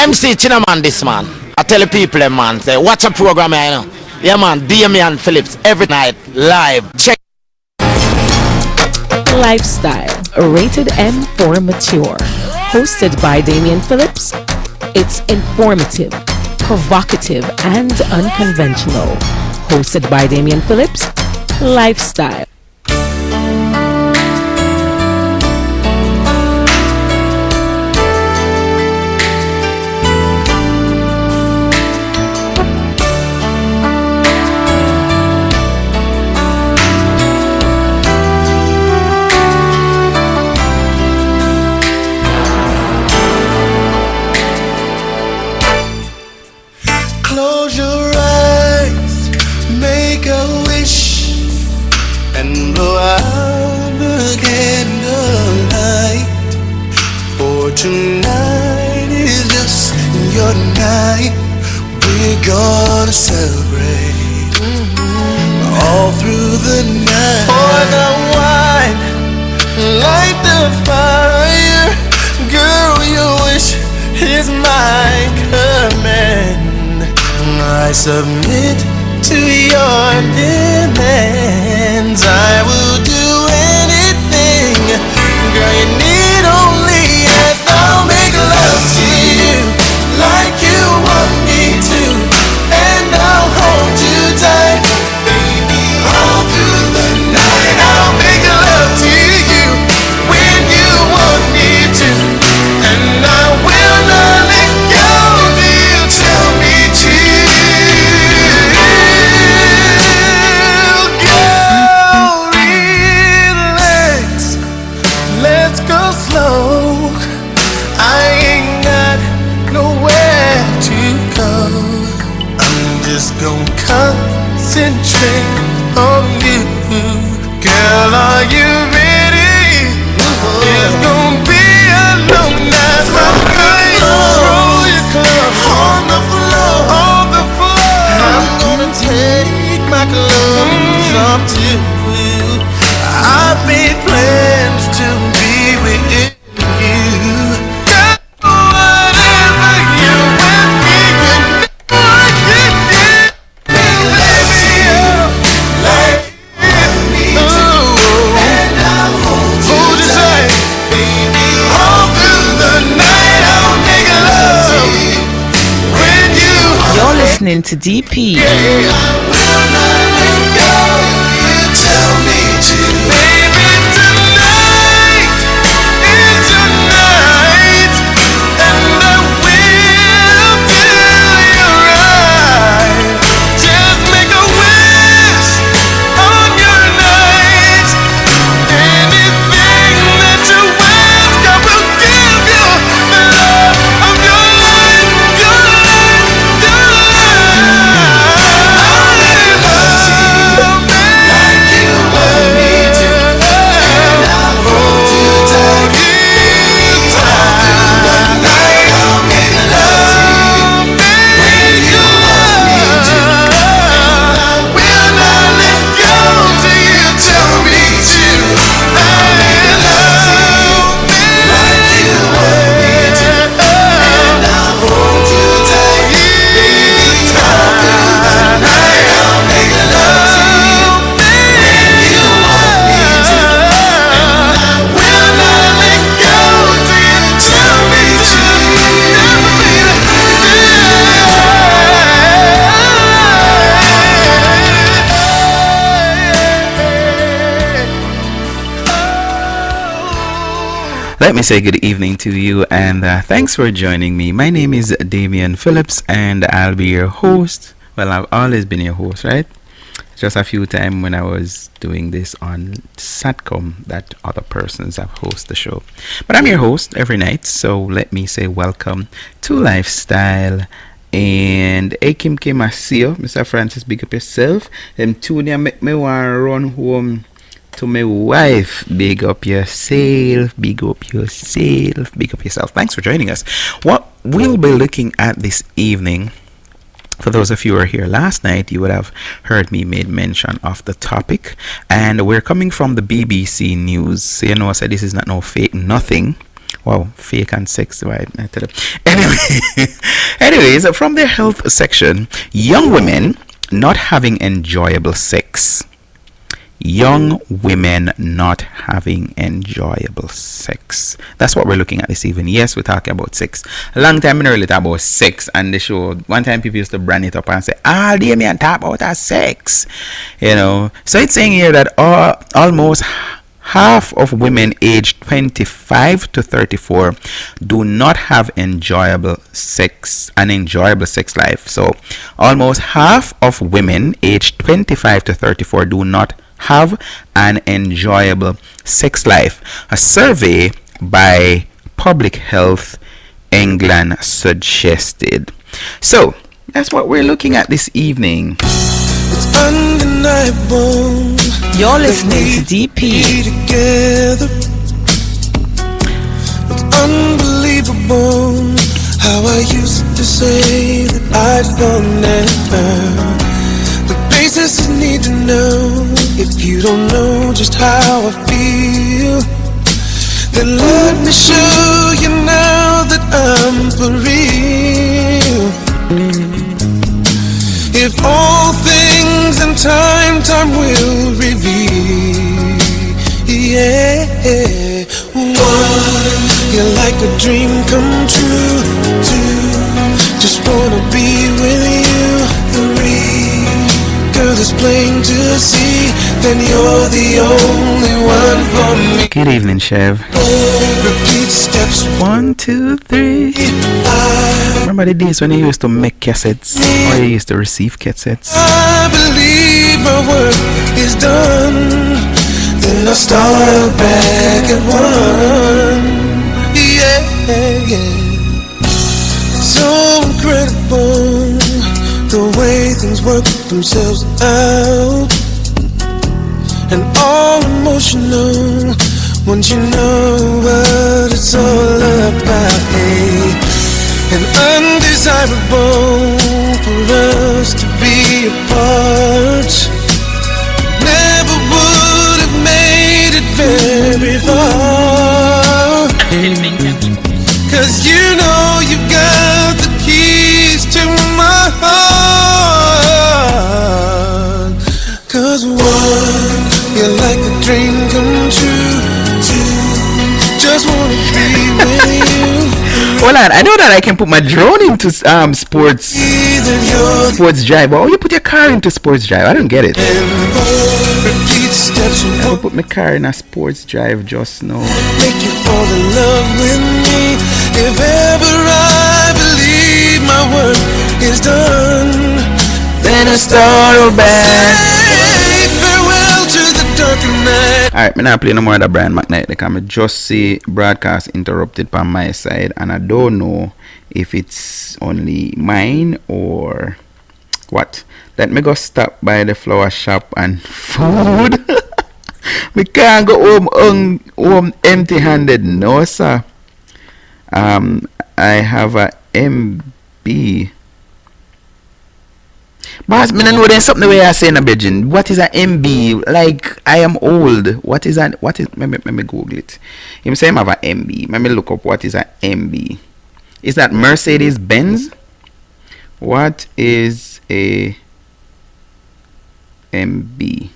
MC Chinaman this man. I tell the people man, say watch a program here, you know. Yeah man, Damian Phillips every night live. Check Lifestyle, rated M for mature. Hosted by Damian Phillips. It's informative, provocative, and unconventional. Hosted by Damian Phillips. Lifestyle. Close your eyes, make a wish, and blow out the candlelight. For tonight is just your night. We're gonna celebrate all through the night. Pour the wine, light the fire. Girl, your wish is my command. I submit to your demands. I will do anything. Girl, you need only ask. I'll make love to you like you want me to, and I'll hold you tight, baby, all through the night. I'll make love to you when you want me to, and I will not let go till you tell me to. Gonna concentrate on you. Girl, are you ready? It's gonna be a long night. Roll your clothes on the floor, on the floor. I'm gonna take my clothes off too. I've made plans to be with you. Listening to DP. Let me say good evening to you, and thanks for joining me. My name is Damian Phillips, and I'll be your host. Well, I've always been your host, right? Just a few times when I was doing this on Satcom that other persons have hosted the show. But I'm your host every night, so let me say welcome to Lifestyle. And Kim Kim, I see you, Mr. Francis, big up yourself. Them two there make me want to run home to my wife. Big up yourself, big up yourself, big up yourself. Thanks for joining us. What we'll be looking at this evening, for those of you who were here last night, you would have heard me made mention of the topic, and we're coming from the BBC News. So, you know, I said this is not no fake nothing. Wow, fake and sex, right? I tell you. Anyway, anyways, from the health section, young women not having enjoyable sex. Young women not having enjoyable sex. That's what we're looking at this evening. Yes, we're talking about sex. A long time I really talk about sex and the show. One time people used to brand it up and say, Damien, talk about our sex. You know. So it's saying here that almost half of women aged 25 to 34 do not have an enjoyable sex life. So almost half of women aged 25 to 34 do not have an enjoyable sex life. A survey by Public Health England suggested. So that's what we're looking at this evening. It's undeniable. You're listening to DP. Together. It's unbelievable how I used to say that I'd fall never. The basis you need to know. If you don't know just how I feel, then let me show you now that I'm for real. If all things in time will reveal. Yeah. One, you're like a dream come true. Two, just wanna be with you. Three, girl, it's plain to see, then you're the only one for me. Good evening, Chev. Repeat steps 1, 2, 3. Remember the days when you used to make cassettes or you used to receive cassettes? I believe my work is done, then I start back at one. Yeah. So incredible the way things work themselves out, and all emotional once you know what it's all about. Hey, and undesirable for us to be apart. Never would have made it very far, 'cause you know you got the keys to my heart. 'Cause one, you're like a dream come true. Two, just wanna be with you. Hold on, I know that I can put my drone into sports drive. But how you put your car into sports drive? I don't get it. Repeat steps I will put my car in a sports drive just now. make you fall in love with me. If ever I believe my work is done, then I start back. Farewell to the dark night. Alright, I'm not playing no more of the Brian McKnight because I just see broadcast interrupted on my side and I don't know if it's only mine or what. Let me go stop by the flower shop and food. We can't go home empty-handed, no sir. I have a MB. But I know there's something the way I say in a bedroom. What is a MB? Like I am old. What is that? What is? Let me Google it. You say I have a MB. Let me look up what is a MB. Is that Mercedes Benz? What is a MB?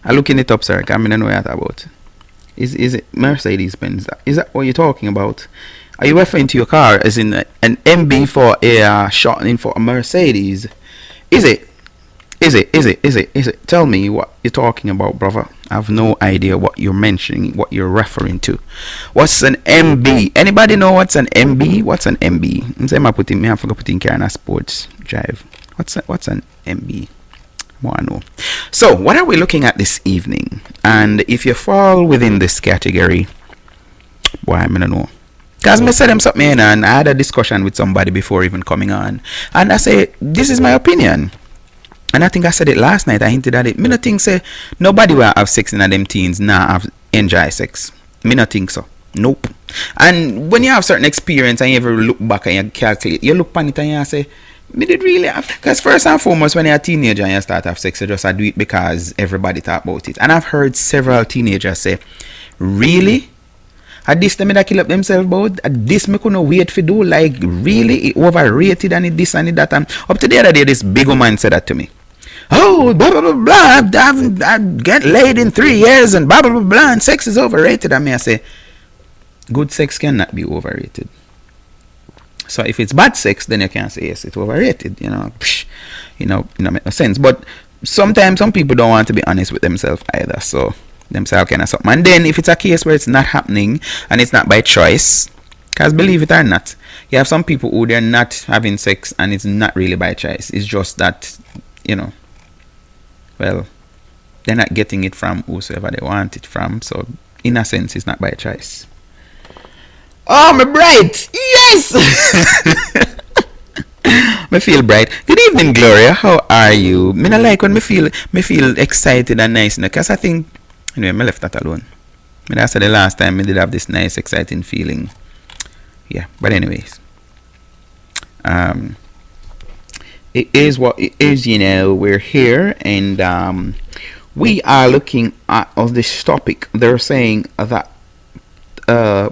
I'm looking it up, sir. I don't know what that's about. Is it Mercedes Benz? Is that what you're talking about? Are you referring to your car as in an MB for a shortening for a Mercedes? Is it? Tell me what you're talking about, brother. I have no idea what you're mentioning, what you're referring to. What's an MB? Anybody know what's an MB? What's an MB? I'm saying I have to put in car in a sports drive. What's an MB? I want to know. So, what are we looking at this evening? And if you fall within this category, boy, I'm gonna know. Because I said them something and I had a discussion with somebody before even coming on. And I say, this is my opinion. And I think I said it last night. I hinted at it. Me not think say nobody will have sex in them teens now have enjoy sex. Me not think so. Nope. And when you have certain experience and you ever look back and you calculate, you look on it and you say, me did really have. Because first and foremost, when you're a teenager and you start to have sex, you just do it because everybody talk about it. And I've heard several teenagers say, really? At this time that kill up themselves about. At this me couldn't wait for do. Like really it overrated and it this and it that. And up to the other day this big woman said that to me. Oh, blah blah blah blah. I get laid in 3 years and blah blah blah blah. And sex is overrated. And me I say, good sex cannot be overrated. So if it's bad sex, then you can say yes, it's overrated. Make no sense. But sometimes some people don't want to be honest with themselves either. So themselves kind of something. And then if it's a case where it's not happening and it's not by choice, because believe it or not, you have some people who they're not having sex and it's not really by choice. It's just that, well, they're not getting it from whosoever they want it from. So in a sense, it's not by choice. Oh, my bright! Yes! Me feel bright. Good evening, Gloria. How are you? Me not like when me feel excited and nice, because I think anyway, me left that alone. That's the last time me did have this nice, exciting feeling. Yeah, but anyways, it is what it is. We're here and we are looking at this topic. They're saying that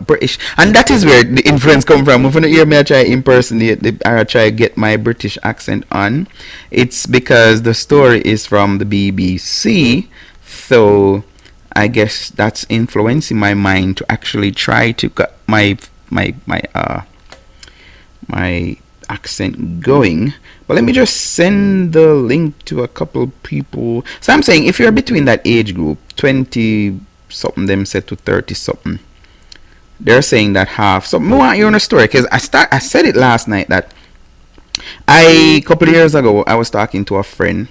British, and that is where the influence come from. If you hear me, I try impersonate, I try get my British accent on. It's because the story is from the BBC, so I guess that's influencing my mind to actually try to get my accent going. But let me just send the link to a couple people. So I'm saying if you're between that age group, 20 something, them said to 30 something. They're saying that half. So I want you on a story because I said it last night that a couple of years ago I was talking to a friend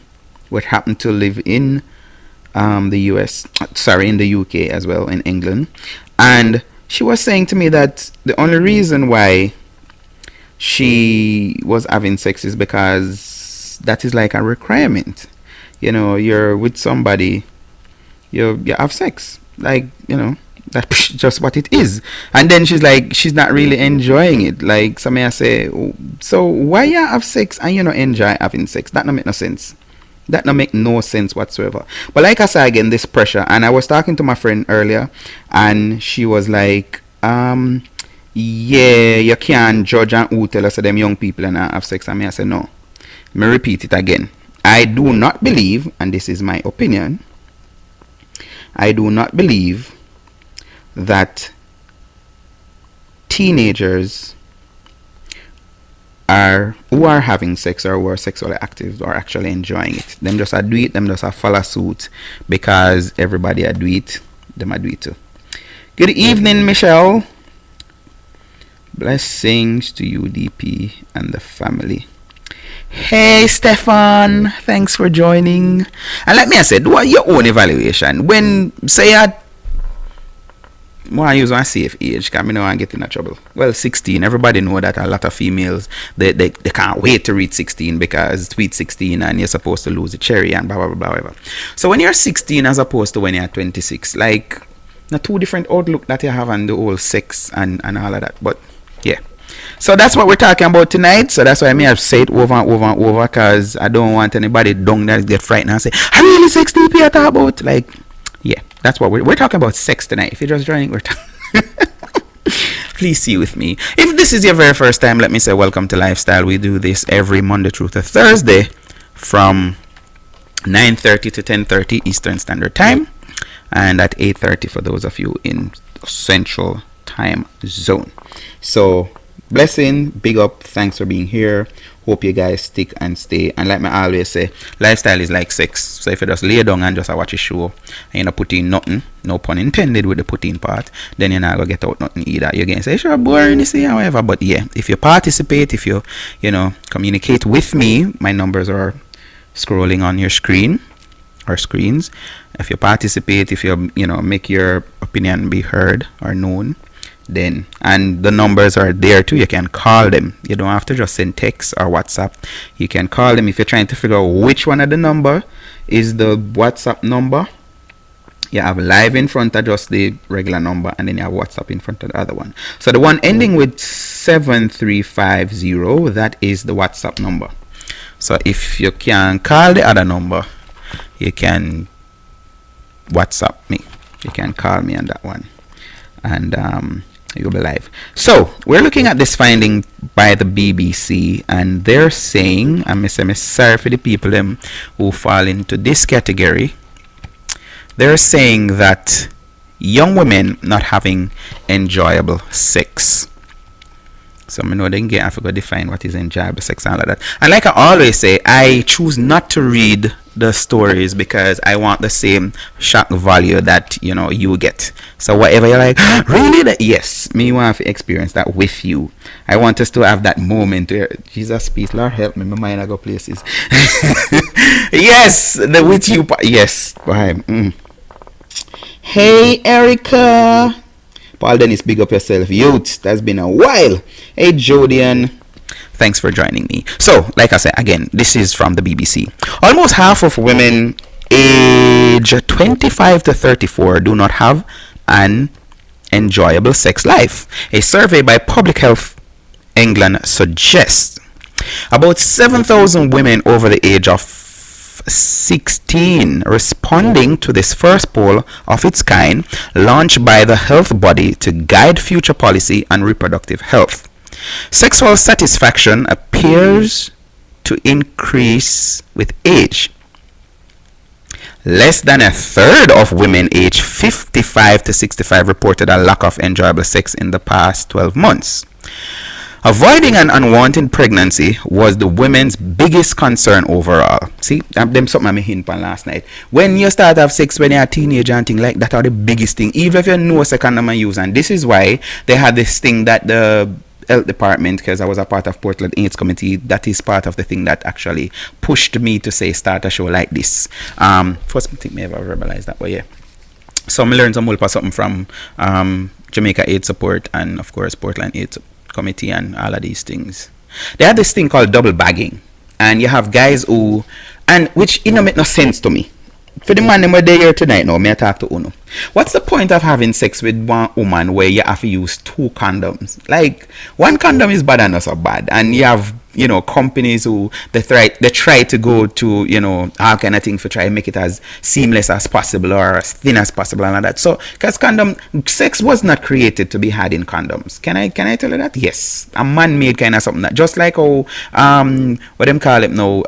who happened to live in the in the UK as well, in England, and she was saying to me that the only reason why she was having sex is because that is like a requirement. You're with somebody, you have sex, like that's just what it is. And then she's like, she's not really enjoying it. Like somebody I say, so why you have sex and you not enjoy having sex? That don't make no sense. That don't make no sense whatsoever. But like I said again, this pressure. And I was talking to my friend earlier, and she was like, yeah, you can't judge and who tell us that them young people and have sex. And I said, no. Let me repeat it again. I do not believe, and this is my opinion, I do not believe that teenagers who are having sex or who are sexually active are actually enjoying it. Them just do it, them just follow suit because everybody do it, them do it too. Good evening, Michelle. Blessings to you, DP, and the family. Hey, Stefan, thanks for joining. And let me say, do your own evaluation. When say I use one safe age, because I know I'm getting in trouble. Well, 16. Everybody know that a lot of females, they can't wait to reach 16 because tweet 16 and you're supposed to lose the cherry and blah, blah, blah, blah, blah. So when you're 16 as opposed to when you're 26, like, the two different outlook that you have on the whole sex and all of that. But, yeah. So that's what we're talking about tonight. So that's why I may have said over and over and over, because I don't want anybody down there to get frightened and say, I really 16 people talk about? Like, yeah. That's what we're talking about, sex tonight. If you're just joining, we're talking. Please see with me. If this is your very first time, let me say welcome to Lifestyle. We do this every Monday through to Thursday from 9:30 to 10:30 Eastern Standard Time, and at 8:30 for those of you in Central Time Zone. So, blessing, big up, thanks for being here. Hope you guys stick and stay. And like me always say, lifestyle is like sex. So if you just lay down and just watch a show and you not put in nothing, no pun intended with the put in part, then you're not going to get out nothing either. You're going to say, sure, boring, you see, however. But yeah, if you participate, if you, communicate with me, my numbers are scrolling on your screen or screens. If you participate, if you, make your opinion be heard or known, then, and the numbers are there too, you can call them. You don't have to just send text or WhatsApp. You can call them if you're trying to figure out which one of the number is the WhatsApp number. You have live in front of just the regular number, and then you have WhatsApp in front of the other one. So the one ending with 7350, that is the WhatsApp number. So if you can call the other number, you can WhatsApp me. You can call me on that one. and you'll be live. So we're looking at this finding by the BBC, and they're saying, I'm sorry for the people who fall into this category. They're saying that young women not having enjoyable sex. So I know they can get, I forgot to define what is enjoyable sex and all of that. And like I always say, I choose not to read the stories because I want the same shock value that you get. So whatever you're like, really? That? Yes, me want to experience that with you. I want us to have that moment where Jesus, peace, Lord help me, my mind I go places. Yes, the with you. Yes, Hey Erica. Paul Dennis, big up yourself. Youth, that's been a while. Hey Jodian, thanks for joining me. So, like I said, again, this is from the BBC. Almost half of women age 25 to 34 do not have an enjoyable sex life. A survey by Public Health England suggests about 7,000 women over the age of 16 responding to this first poll of its kind launched by the health body to guide future policy on reproductive health. Sexual satisfaction appears to increase with age. Less than a third of women aged 55 to 65 reported a lack of enjoyable sex in the past 12 months. Avoiding an unwanted pregnancy was the women's biggest concern overall. See, them something I hint on last night. When you start have sex when you're a teenager and things like that are the biggest thing. Even if you know second condom and use, and this is why they had this thing that the health department, because I was a part of Portland AIDS committee, that is part of the thing that actually pushed me to say start a show like this. First I think may have verbalized that, but yeah. So I learned some more something from Jamaica AIDS Support and of course Portland AIDS Committee and all of these things. They have this thing called double bagging, and you have guys who, and which make no sense to me. For the man them were there tonight now, me I talk to Uno. What's the point of having sex with one woman where you have to use 2 condoms? Like, one condom is bad and not so bad, and you have companies who they try to go to all kind of things for try to make it as seamless as possible or as thin as possible and all that. So because sex was not created to be had in condoms. Can I tell you that? Yes, a man-made kind of something that, just like what them call it now,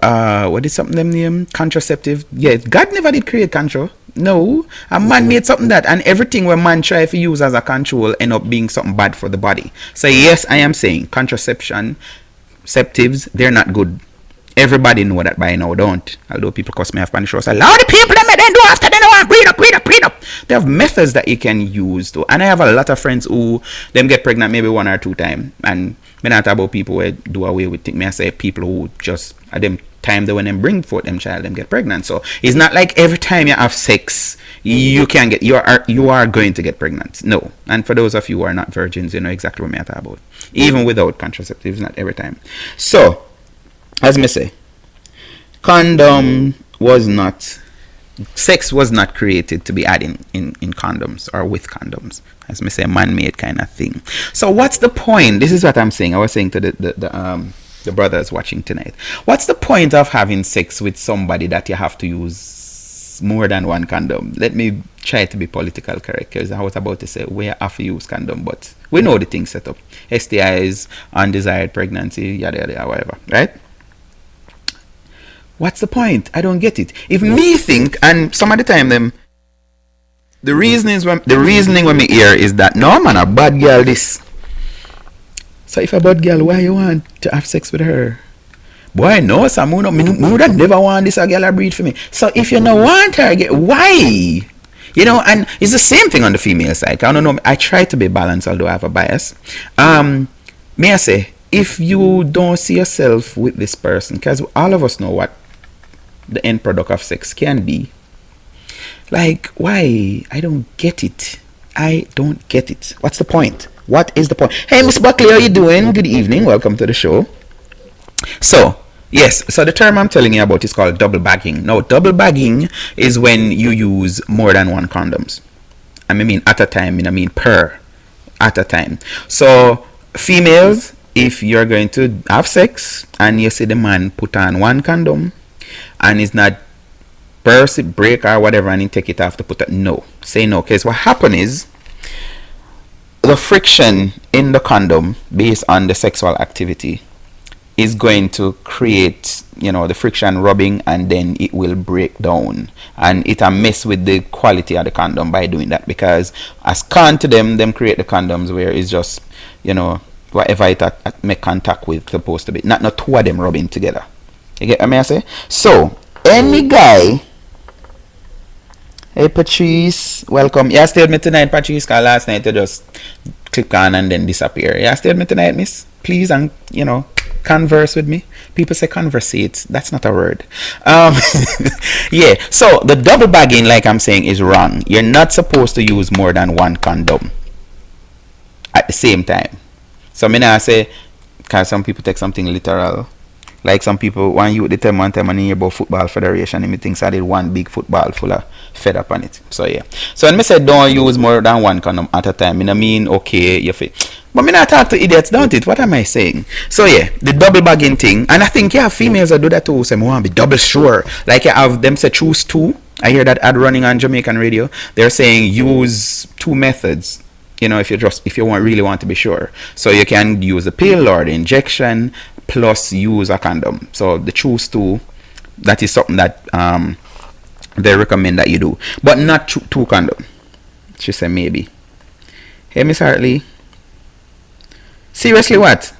what is something them name, contraceptive. Yeah, God never did create control. No, a man made something that, and everything where man try to use as a control end up being something bad for the body. So yes, I am saying contraceptives, they're not good. Everybody know that by now, don't? Although people cuss me off on the show, say, "Lord, the people that then do after they don't want breed up. They have methods that you can use to, and I have a lot of friends who them get pregnant maybe 1 or 2 times, and me not talk about people who do away with things. Me I say people who just at them time they when them bring forth them child them get pregnant. So it's not like every time you have sex you are going to get pregnant. No. And for those of you who are not virgins, you know exactly what I'm talking about. Even without contraceptives, not every time. So as me say, sex was not created to be adding in condoms or with condoms. As me say, man-made kind of thing. So what's the point? This is what I'm saying. I was saying to the brothers watching tonight. What's the point of having sex with somebody that you have to use more than 1 condom? Let me try to be political correct, because I was about to say we have to use condom, but we know the thing set up. STIs, undesired pregnancy, yada yada, whatever, right? What's the point? I don't get it. If me think, and some of the time the reasoning when me hear is that no man, a bad girl this. So if a bad girl, why you want to have sex with her? Boy, no, some would never want this a girl to breed for me. So if you don't want her, why? And it's the same thing on the female side. I don't know. I try to be balanced, although I have a bias. May I say, if you don't see yourself with this person, because all of us know what the end product of sex can be. Like, why? I don't get it. What's the point? What is the point? Hey, Miss Buckley, how you doing? Good evening. Welcome to the show. So, yes. So the term I'm telling you about is called double bagging. Now, double bagging is when you use more than 1 condoms. I mean at a time. I mean per at a time. So, females, if you're going to have sex and you see the man put on 1 condom and it's not burst, break or whatever, and he take it off to put it, no. Say no. Because what happen is, the friction in the condom based on the sexual activity is going to create, the friction rubbing, and then it will break down, and it'll mess with the quality of the condom by doing that, because as con to them create the condoms where it's just, whatever it make contact with supposed to be, not two of them rubbing together. You get what I say? So any guy, hey Patrice, welcome. You stayed with me tonight, Patrice, because last night you just click on and then disappear. You stayed with me tonight, miss? Please, and converse with me. People say conversate. That's not a word. Yeah. So the double bagging, like I'm saying, is wrong. You're not supposed to use more than one condom at the same time. So me now say, because some people take something literal. Like some people, one time I hear about football federation, and me thinks I did one big football full of fed up on it. So yeah. So when me say don't use more than one condom at a time, I mean okay, you fit. But me not talk to idiots, don't it? What am I saying? So yeah, the double bagging thing, and I think females that do that too. Say, I want to be double sure. Like you have them say choose two. I hear that ad running on Jamaican radio. They're saying use two methods. If you really want to be sure. So you can use the pill or the injection plus use a condom. So the choose two, that is something that they recommend that you do, but not two condom. She said maybe. Hey, Miss Hartley. Seriously, what?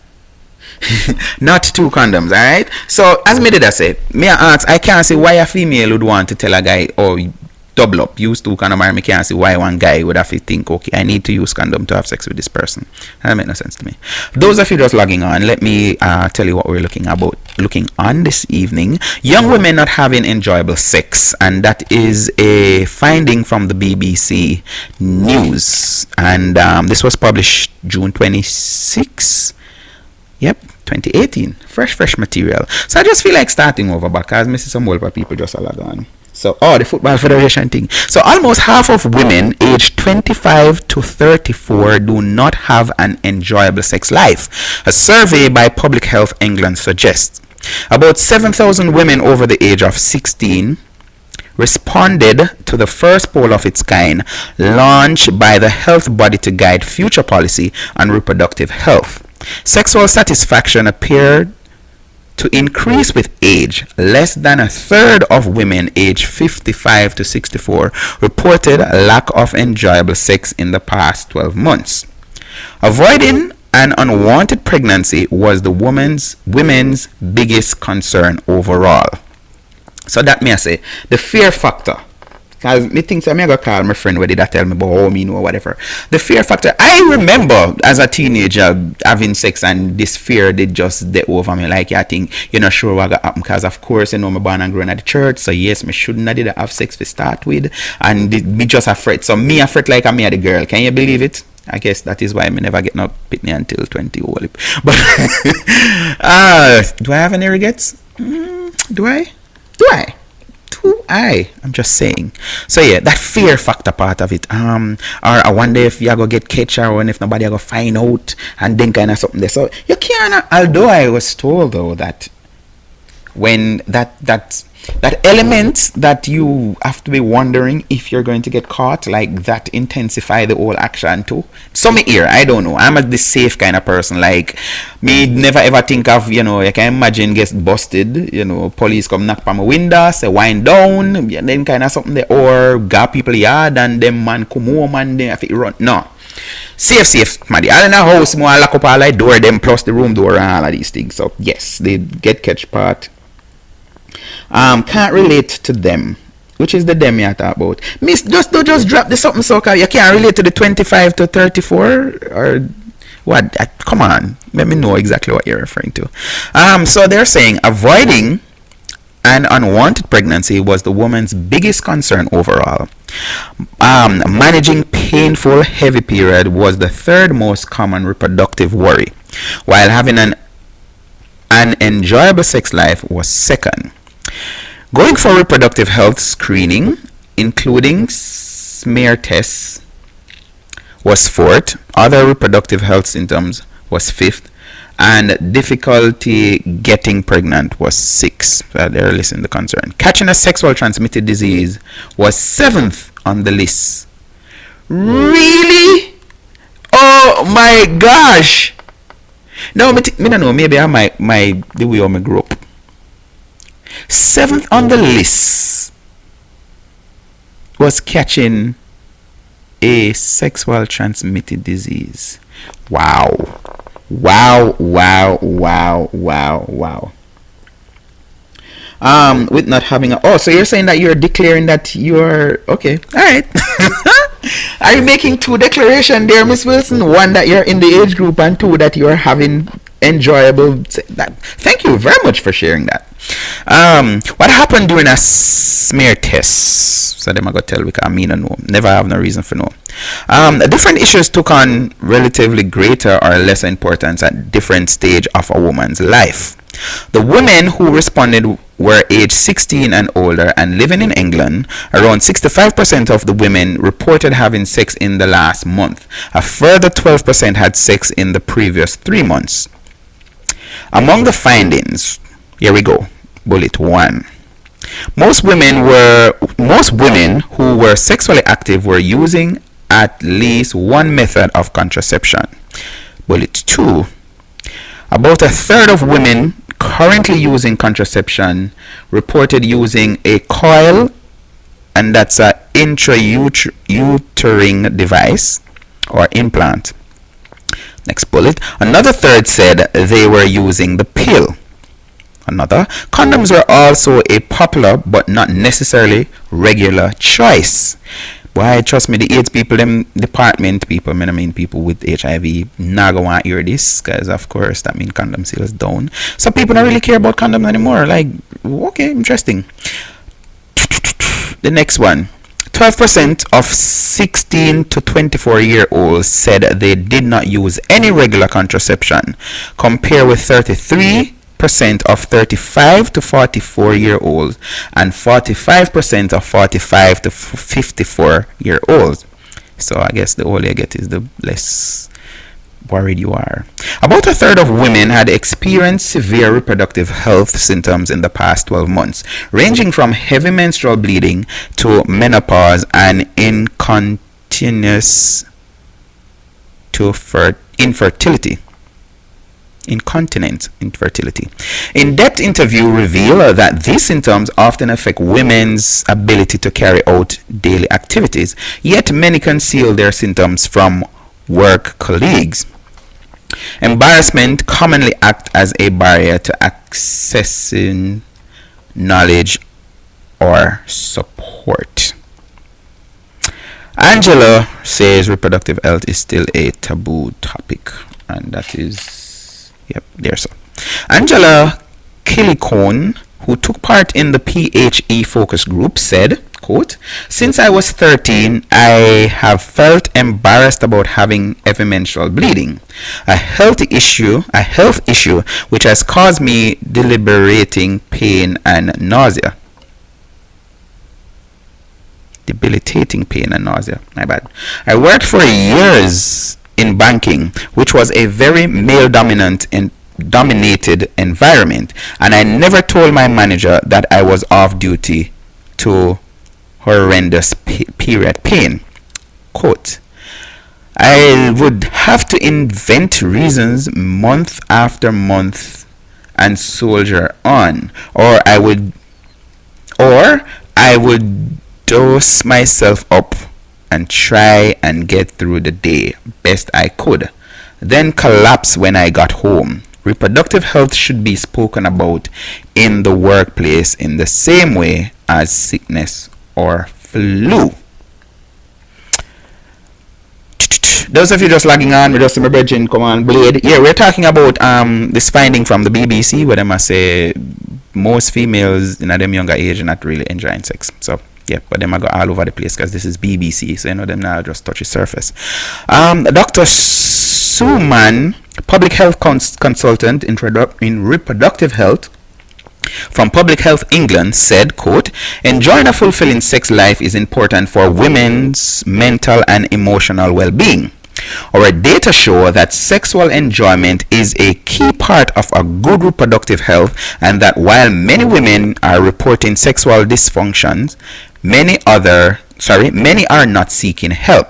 Not two condoms, alright? So as me did I say, I can't see why a female would want to tell a guy, oh, double up, use two condom, or I can't see why one guy would have to think, okay, I need to use condom to have sex with this person. That makes no sense to me. Those of you just logging on, let me tell you what we're looking on this evening. Young women not having enjoyable sex, and that is a finding from the BBC News, and this was published June 26. Yep, 2018. Fresh material. So I just feel like starting over, because I see some older people just log on. So, the Football Federation thing. So, almost half of women aged 25 to 34 do not have an enjoyable sex life. A survey by Public Health England suggests about 7,000 women over the age of 16 responded to the first poll of its kind launched by the health body to guide future policy on reproductive health. Sexual satisfaction appeared to increase with age. Less than a third of women aged 55 to 64 reported a lack of enjoyable sex in the past 12 months. Avoiding an unwanted pregnancy was the women's biggest concern overall. So that may I say, the fear factor. Because me think I'm going to call my friend where did that tell me about me or whatever. The fear factor. I remember as a teenager having sex, and this fear did just get over me. Like I think you're not sure what going to happen, because of course I'm born and grown at the church. So yes, me shouldn't have did have sex to start with, and me just afraid. So me afraid like I'm the girl. Can you believe it? I guess that is why I never get no pitney until 20 old. But do I have any regrets? Do I? I'm just saying. So yeah, that fear factor part of it. Or I wonder if you're gonna get catch, or if nobody gonna find out, and then kind of something there. So you can't. Although I was told though that when that element that you have to be wondering if you're going to get caught, like that intensify the whole action too. So me here, I don't know. I'm the safe kind of person. Like me never ever think of, you can imagine gets busted, police come knock on my window, say wind down, and then kind of something there, or got people yard and them man come home and they have to run. No. Safe, Maddy. I don't know house more lock up all like door them plus the room door and all of these things. So yes, they get catch part. Can't relate to them. Which is the them you talk about? Miss, just drop the something so you can't relate to the 25 to 34 or what? Come on, let me know exactly what you're referring to. So they're saying avoiding an unwanted pregnancy was the woman's biggest concern overall. Managing painful heavy period was the third most common reproductive worry, while having an enjoyable sex life was second. Going for reproductive health screening, including smear tests, was fourth. Other reproductive health symptoms was fifth. And difficulty getting pregnant was sixth. They're listing the concern. Catching a sexual transmitted disease was seventh on the list. Really? Oh my gosh. No, me don't know. Maybe I my the way I grew up. Seventh on the list was catching a sexual transmitted disease. Wow. Wow, wow, wow, wow, wow. With not having a, oh, so you're saying that you're declaring that you're okay. All right. Are you making two declarations there, Miss Wilson? One that you're in the age group, and two that you're having enjoyable. That. Thank you very much for sharing that. What happened during a smear test? So them I go tell we can mean no. Never have no reason for no. Different issues took on relatively greater or lesser importance at different stage of a woman's life. The women who responded were aged 16 and older and living in England. Around 65% of the women reported having sex in the last month. A further 12% had sex in the previous 3 months. Among the findings, here we go. Bullet 1. Most women who were sexually active were using at least one method of contraception. Bullet 2. About a third of women currently using contraception reported using a coil, and that's an intrauterine device or implant. Next bullet. Another third said they were using the pill. Another, condoms were also a popular but not necessarily regular choice. Boy, trust me, the AIDS people, them department people, I mean people with HIV, not gonna want to hear this, because of course that means condom sales down. So people don't really care about condoms anymore. Like, okay, interesting. The next one. 12% of 16 to 24-year-olds said they did not use any regular contraception, compared with 33% of 35 to 44-year-olds and 45% of 45 to 54-year-olds. So I guess the older you get is the less worried you are. About a third of women had experienced severe reproductive health symptoms in the past 12 months, ranging from heavy menstrual bleeding to menopause and incontinence to infertility. Incontinent infertility. In-depth interview reveal that these symptoms often affect women's ability to carry out daily activities, yet many conceal their symptoms from work colleagues. Embarrassment commonly acts as a barrier to accessing knowledge or support. Angela says reproductive health is still a taboo topic, and that is yep, there's so. Angela Killicone, who took part in the PHE focus group, said, quote, "Since I was 13, I have felt embarrassed about having heavy menstrual bleeding, a health issue which has caused me debilitating pain and nausea. My bad. I worked for years in banking, which was a very male-dominated environment, and I never told my manager that I was off duty to horrendous period pain." Quote, "I would have to invent reasons month after month and soldier on, or I would dose myself up and try and get through the day best I could, then collapse when I got home. Reproductive health should be spoken about in the workplace in the same way as sickness or flu." Those of you just logging on, we just see my brethren come on Blade. Yeah, we're talking about this finding from the BBC where they must say most females in them younger age are not really enjoying sex. So yeah, but them I go all over the place because this is BBC, so you know them now just touch the surface. Dr. Suman, public health consultant in reproductive health from Public Health England, said, quote, "Enjoying a fulfilling sex life is important for women's mental and emotional well-being. Our data show that sexual enjoyment is a key part of a good reproductive health, and that while many women are reporting sexual dysfunctions, many are not seeking help.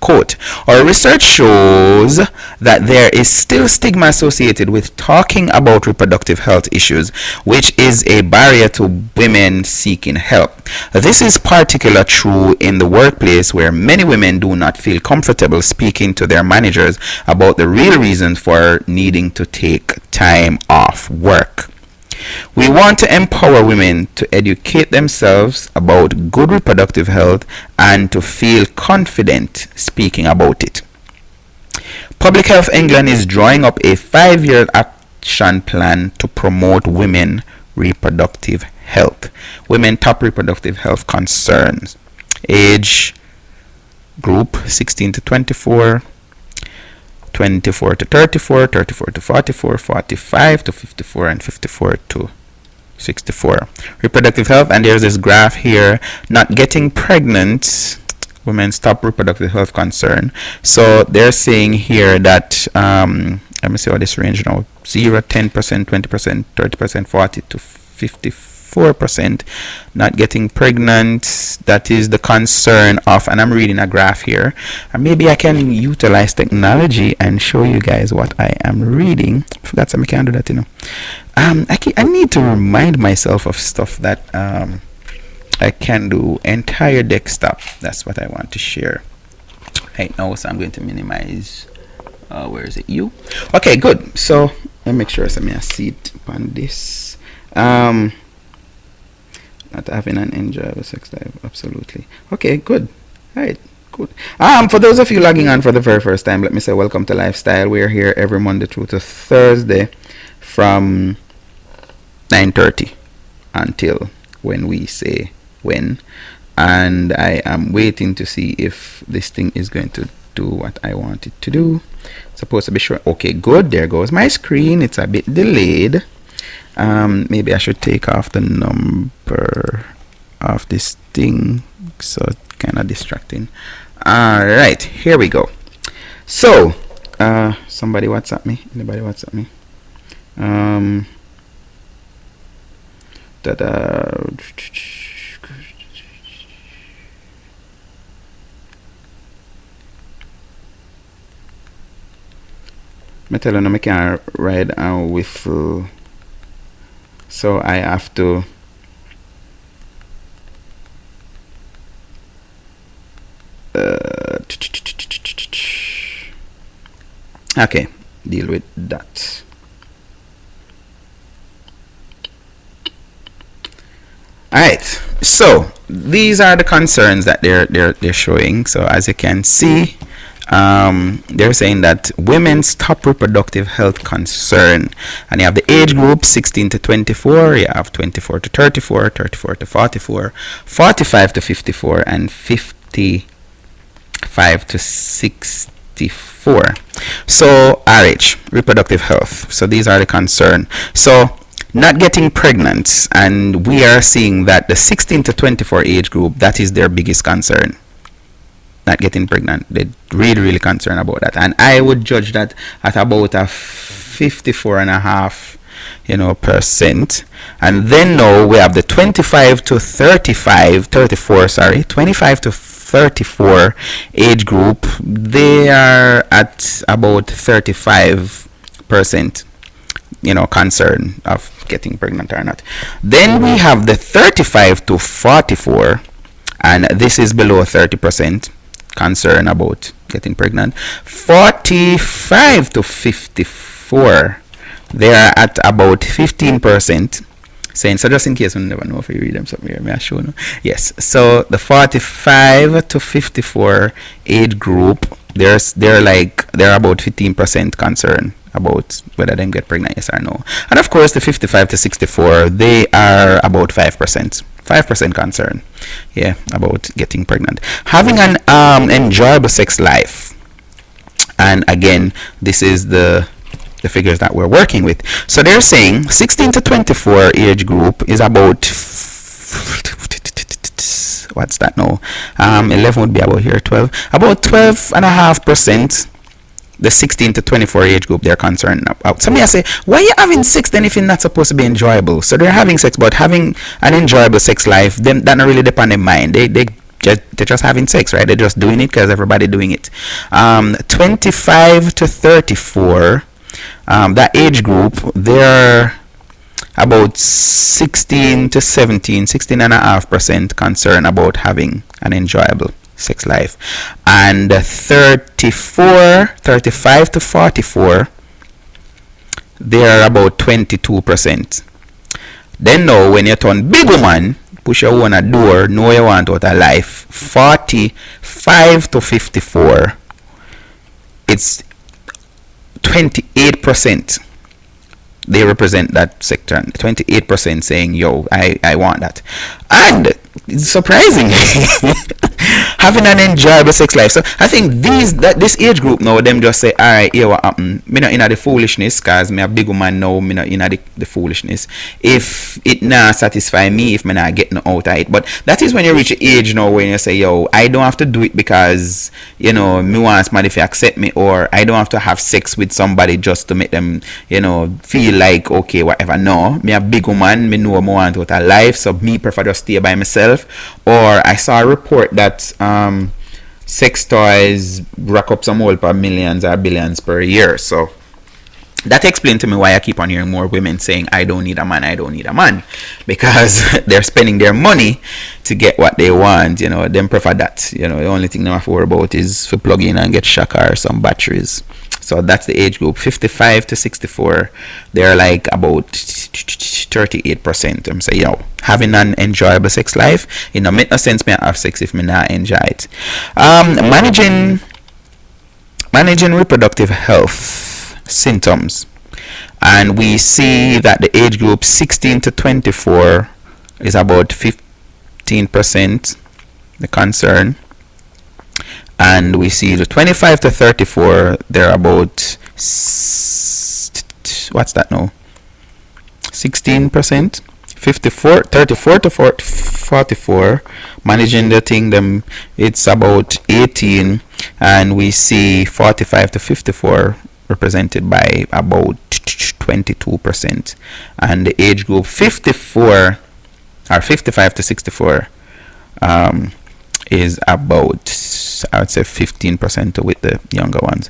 Quote, our research shows that there is still stigma associated with talking about reproductive health issues, which is a barrier to women seeking help. This is particularly true in the workplace, where many women do not feel comfortable speaking to their managers about the real reason for needing to take time off work. We want to empower women to educate themselves about good reproductive health and to feel confident speaking about it. Public Health England is drawing up a 5-year action plan to promote women reproductive health. Women top reproductive health concerns. Age group 16 to 24, 24 to 34, 34 to 44, 45 to 54, and 54 to 64. Reproductive health, and there's this graph here, not getting pregnant, women's top reproductive health concern. So they're saying here that, let me see what this range now, 0, 10%, 20%, 30%, 40 to 54%, not getting pregnant. That is the concern of, and I'm reading a graph here, and maybe I can utilize technology and show you guys what I am reading. I forgot something, I can't do that, you know. I need to remind myself of stuff that I can do. Entire desktop, that's what I want to share right now, so I'm going to minimize. Where is it? Okay, good. So let me make sure I see it on this. Not having an enjoyable sex life, absolutely. Okay, good. All right, good. For those of you logging on for the very first time, let me say welcome to Lifestyle. We are here every Monday through to Thursday from 9:30 until when we say when. And I am waiting to see if this thing is going to do what I want it to do. It's supposed to be short. Okay, good. There goes my screen. It's a bit delayed. Maybe I should take off the number of this thing, so it's kind of distracting. All right, here we go. So somebody WhatsApp me. Anybody WhatsApp me? I tell you, I can't ride with, so I have to okay, deal with that. All right, so these are the concerns that they're showing. So as you can see, they're saying that women's top reproductive health concern, and you have the age group 16 to 24, you have 24 to 34, 34 to 44, 45 to 54, and 55 to 64. So RH, reproductive health. So these are the concern. So not getting pregnant, and we are seeing that the 16 to 24 age group, that is their biggest concern. Not getting pregnant, they're really concerned about that, and I would judge that at about a 54.5% and then now we have the 25 to 34 age group. They are at about 35%, concern of getting pregnant or not. Then we have the 35 to 44, and this is below 30% concern about getting pregnant. 45 to 54, they are at about 15%. Saying, so just in case you never know if you read them something here, may I show you? Yes, so the 45 to 54 age group, they're about 15% concern about whether them get pregnant, yes or no. And of course the 55 to 64, they are about 5% concern, yeah, about getting pregnant. Having an enjoyable sex life, and again, this is the figures that we're working with. So they're saying 16 to 24 age group is about, what's that now? 11 would be about here, 12. About 12.5%. The 16 to 24 age group they're concerned about. Some may say, why are you having sex then if it's not supposed to be enjoyable? So they're having sex, but having an enjoyable sex life, then that not really depend on their mind. They they're just having sex, right? They're just doing it because everybody doing it. 25 to 34, that age group, they're about 16 to 17, 16.5% concerned about having an enjoyable sex life. And 35 to 44, they're about 22%. Then now, when you turn big woman, push your own a door, know you want out of life, 45 to 54, it's 28%. They represent that sector. 28% saying, yo, I want that. And it's surprising. Having an enjoyable sex life. So I think this age group now, them just say, alright, here what happen. Me not in the foolishness, cause me a big woman now, me not in the foolishness. If it not satisfy me, if me not getting out of it. But that is when you reach an age now when you say, yo, I don't have to do it because, me want somebody to accept me, or I don't have to have sex with somebody just to make them, feel like, okay, whatever. No, me a big woman, me know I want out of life, so me prefer to stay by myself. Or I saw a report that sex toys rack up some whole per millions or billions per year. So that explained to me why I keep on hearing more women saying, I don't need a man, because they're spending their money to get what they want. Them prefer that. The only thing they have to worry about is to plug in and get shocker or some batteries. So that's the age group. 55 to 64, they're like about 38%. I'm saying, having an enjoyable sex life, make no sense me have sex if me not enjoy it. Managing reproductive health symptoms, and we see that the age group 16 to 24 is about 15% the concern. And we see the 25 to 34, they're about, what's that now? 16%. 34 to 44, managing the thing, it's about 18. And we see 45 to 54 represented by about 22%. And the age group 55 to 64 is about, I would say, 15% with the younger ones.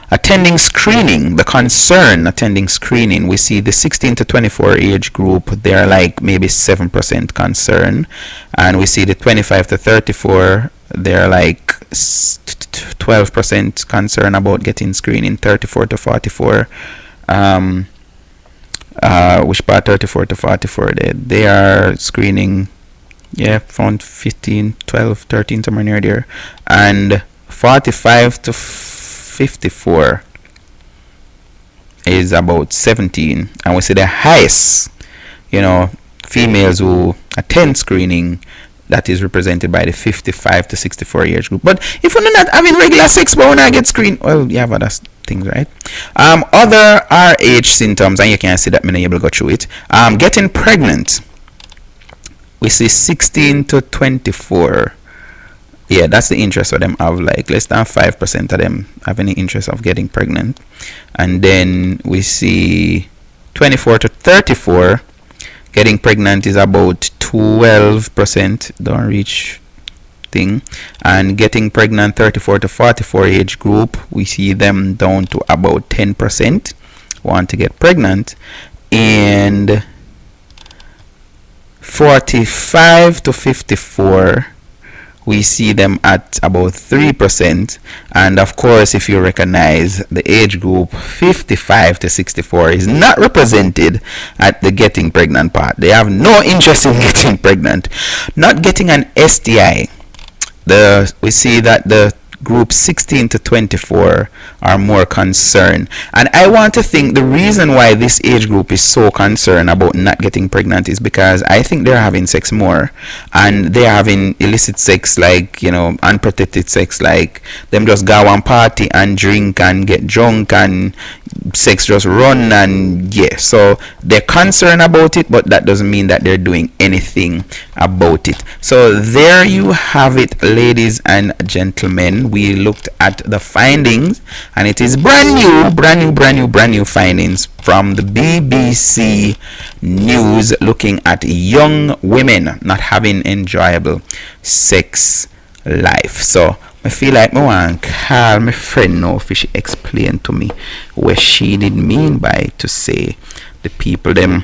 Attending screening, attending screening, we see the 16 to 24 age group, they're like maybe 7% concern. And we see the 25 to 34, they're like 12% concern about getting screening. 34 to 44, which part 34 to 44, they are screening, found 15, 12, 13, somewhere near there. And 45 to 54 is about 17. And we see the highest, females who attend screening, that is represented by the 55 to 64 age group. But if we're not having regular sex but when I get screened, well, you have other things, right? Other RH symptoms, and you can see that I'm not able to go through it. Getting pregnant, we see 16 to 24. Yeah, that's the interest of them have, like less than 5% of them have any interest of getting pregnant. And then we see 24 to 34, getting pregnant is about 12%, don't reach thing. And getting pregnant 34 to 44 age group, we see them down to about 10% want to get pregnant. And 45 to 54, we see them at about 3%. And of course, if you recognize the age group 55 to 64 is not represented at the getting pregnant part. They have no interest in getting pregnant. Not getting an STI. We see that the group 16 to 24 are more concerned. And I want to think the reason why this age group is so concerned about not getting pregnant is because I think they're having sex more, and they're having illicit sex, like, unprotected sex, like them just go and party and drink and get drunk and sex just run, and so they're concerned about it, but that doesn't mean that they're doing anything about it. So there you have it, ladies and gentlemen. We looked at the findings, and it is brand new findings from the BBC News, looking at young women not having enjoyable sex life. So I feel like I want to call my friend now if she explain to me what she did mean by to say the people them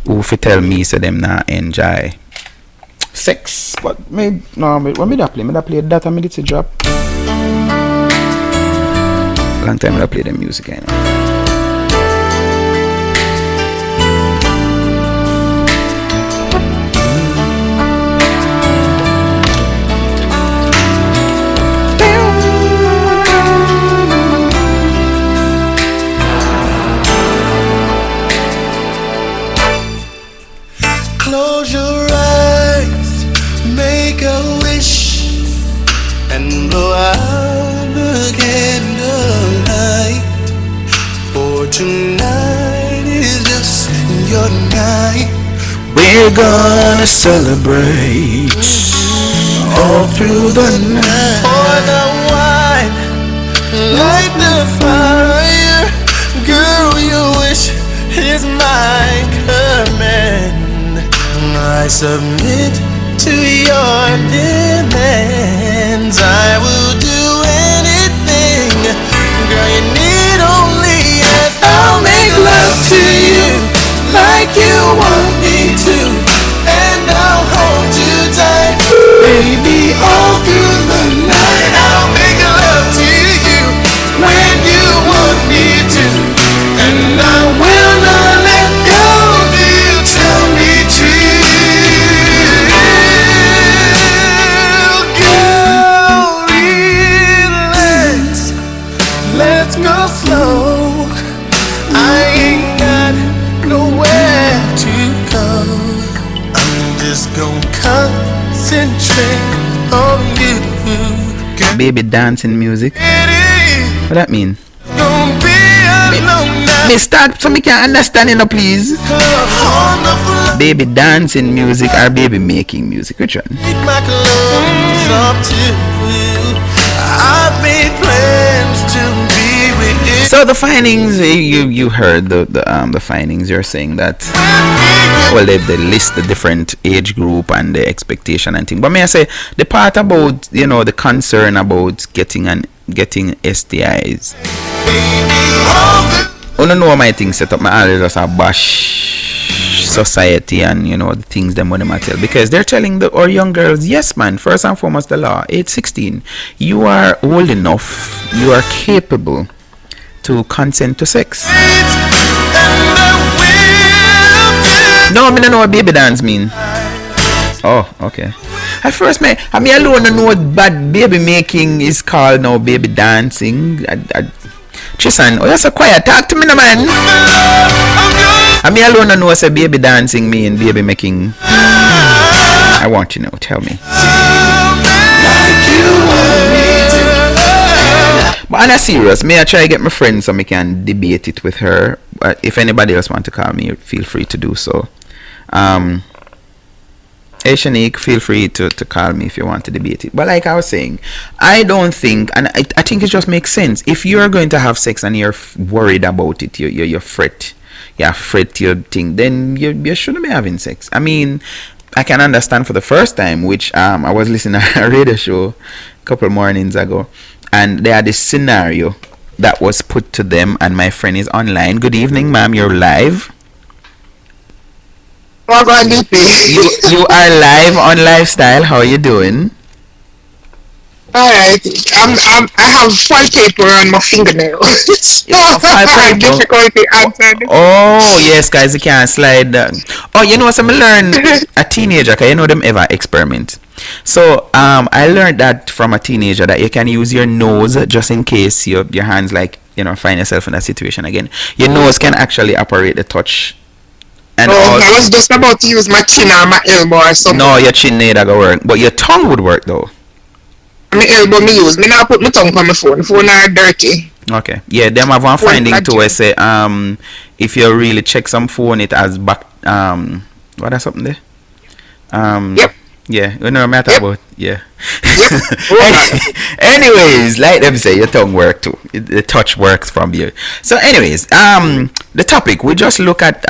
who fi tell me say them not enjoy sex. But me no me when me da play that and me did say drop. Long time I play the music I know. Close your eyes, make a wish, and blow out the candlelight. For tonight is just your night. We're gonna celebrate all through the night. Pour the wine, light the fire. Girl, your wish is my command. I submit to your demands. I will do anything. Girl, you need only ask. I'll make love to you like you want me to, and I'll hold you tight, baby, all through the night. I'll make love to you when you want me to, and I will not let go till you tell me to. Girl, relax, let's go slow. I ain't got nowhere to go. I'm just gonna concentrate on you. Girl, Baby dancing music. What that mean? gonna be alone now. Me start so me can understand you know please. On the floor, Baby dancing music or baby making music? Which one? make my clothes off too. I've made plans to be with you. So the findings you heard the findings. You're saying that well they list the different age group and the expectation and thing. But may I say the part about the concern about getting STIs. I don't know my thing set up. My always just a bash society and the things them when them tell because they're telling our young girls, yes man, first and foremost the law, age 16, you are old enough, you are capable to consent to sex. No, I don't know what baby dance mean. Oh, okay. At first, I alone don't know what bad baby making is called now. Baby dancing. Tristan, oh, you're so quiet. Talk to me, no man. I alone don't know what baby dancing mean. Baby making. I want you to know. Tell me. But on a serious, may I try to get my friend so I can debate it with her. But if anybody else want to call me, feel free to do so. Hey Shanique, feel free to call me if you want to debate it. But like I was saying, I don't think, and I think it just makes sense. If you're going to have sex and you're worried about it, you fret your thing, then you shouldn't be having sex. I mean, I can understand for the first time, which I was listening to a radio show a couple mornings ago, and they had this scenario that was put to them, and my friend is online. Good evening, ma'am, you're live. You are live on Lifestyle. How are you doing? Alright, I have wallpaper on my fingernail. So I have difficulty answering. Oh yes, guys, you can't slide. Oh, you know what? I learned a teenager. Cause you know them ever experiment. So I learned that from a teenager that you can use your nose just in case your hands find yourself in that situation again. Your nose can actually operate the touch. And I was just about to use my chin or my elbow or something. No, your chin neither go work, but your tongue would work though. My elbow me use. Me now put my tongue on my phone. The phone are dirty. Okay. Yeah, them have one finding too where say if you really check some phone it has back what is something there? Yep. Yeah, you know what I'm talking about. Yeah. Yep. Anyways, like them say, your tongue work too. The touch works from you. So anyways, the topic, we just look at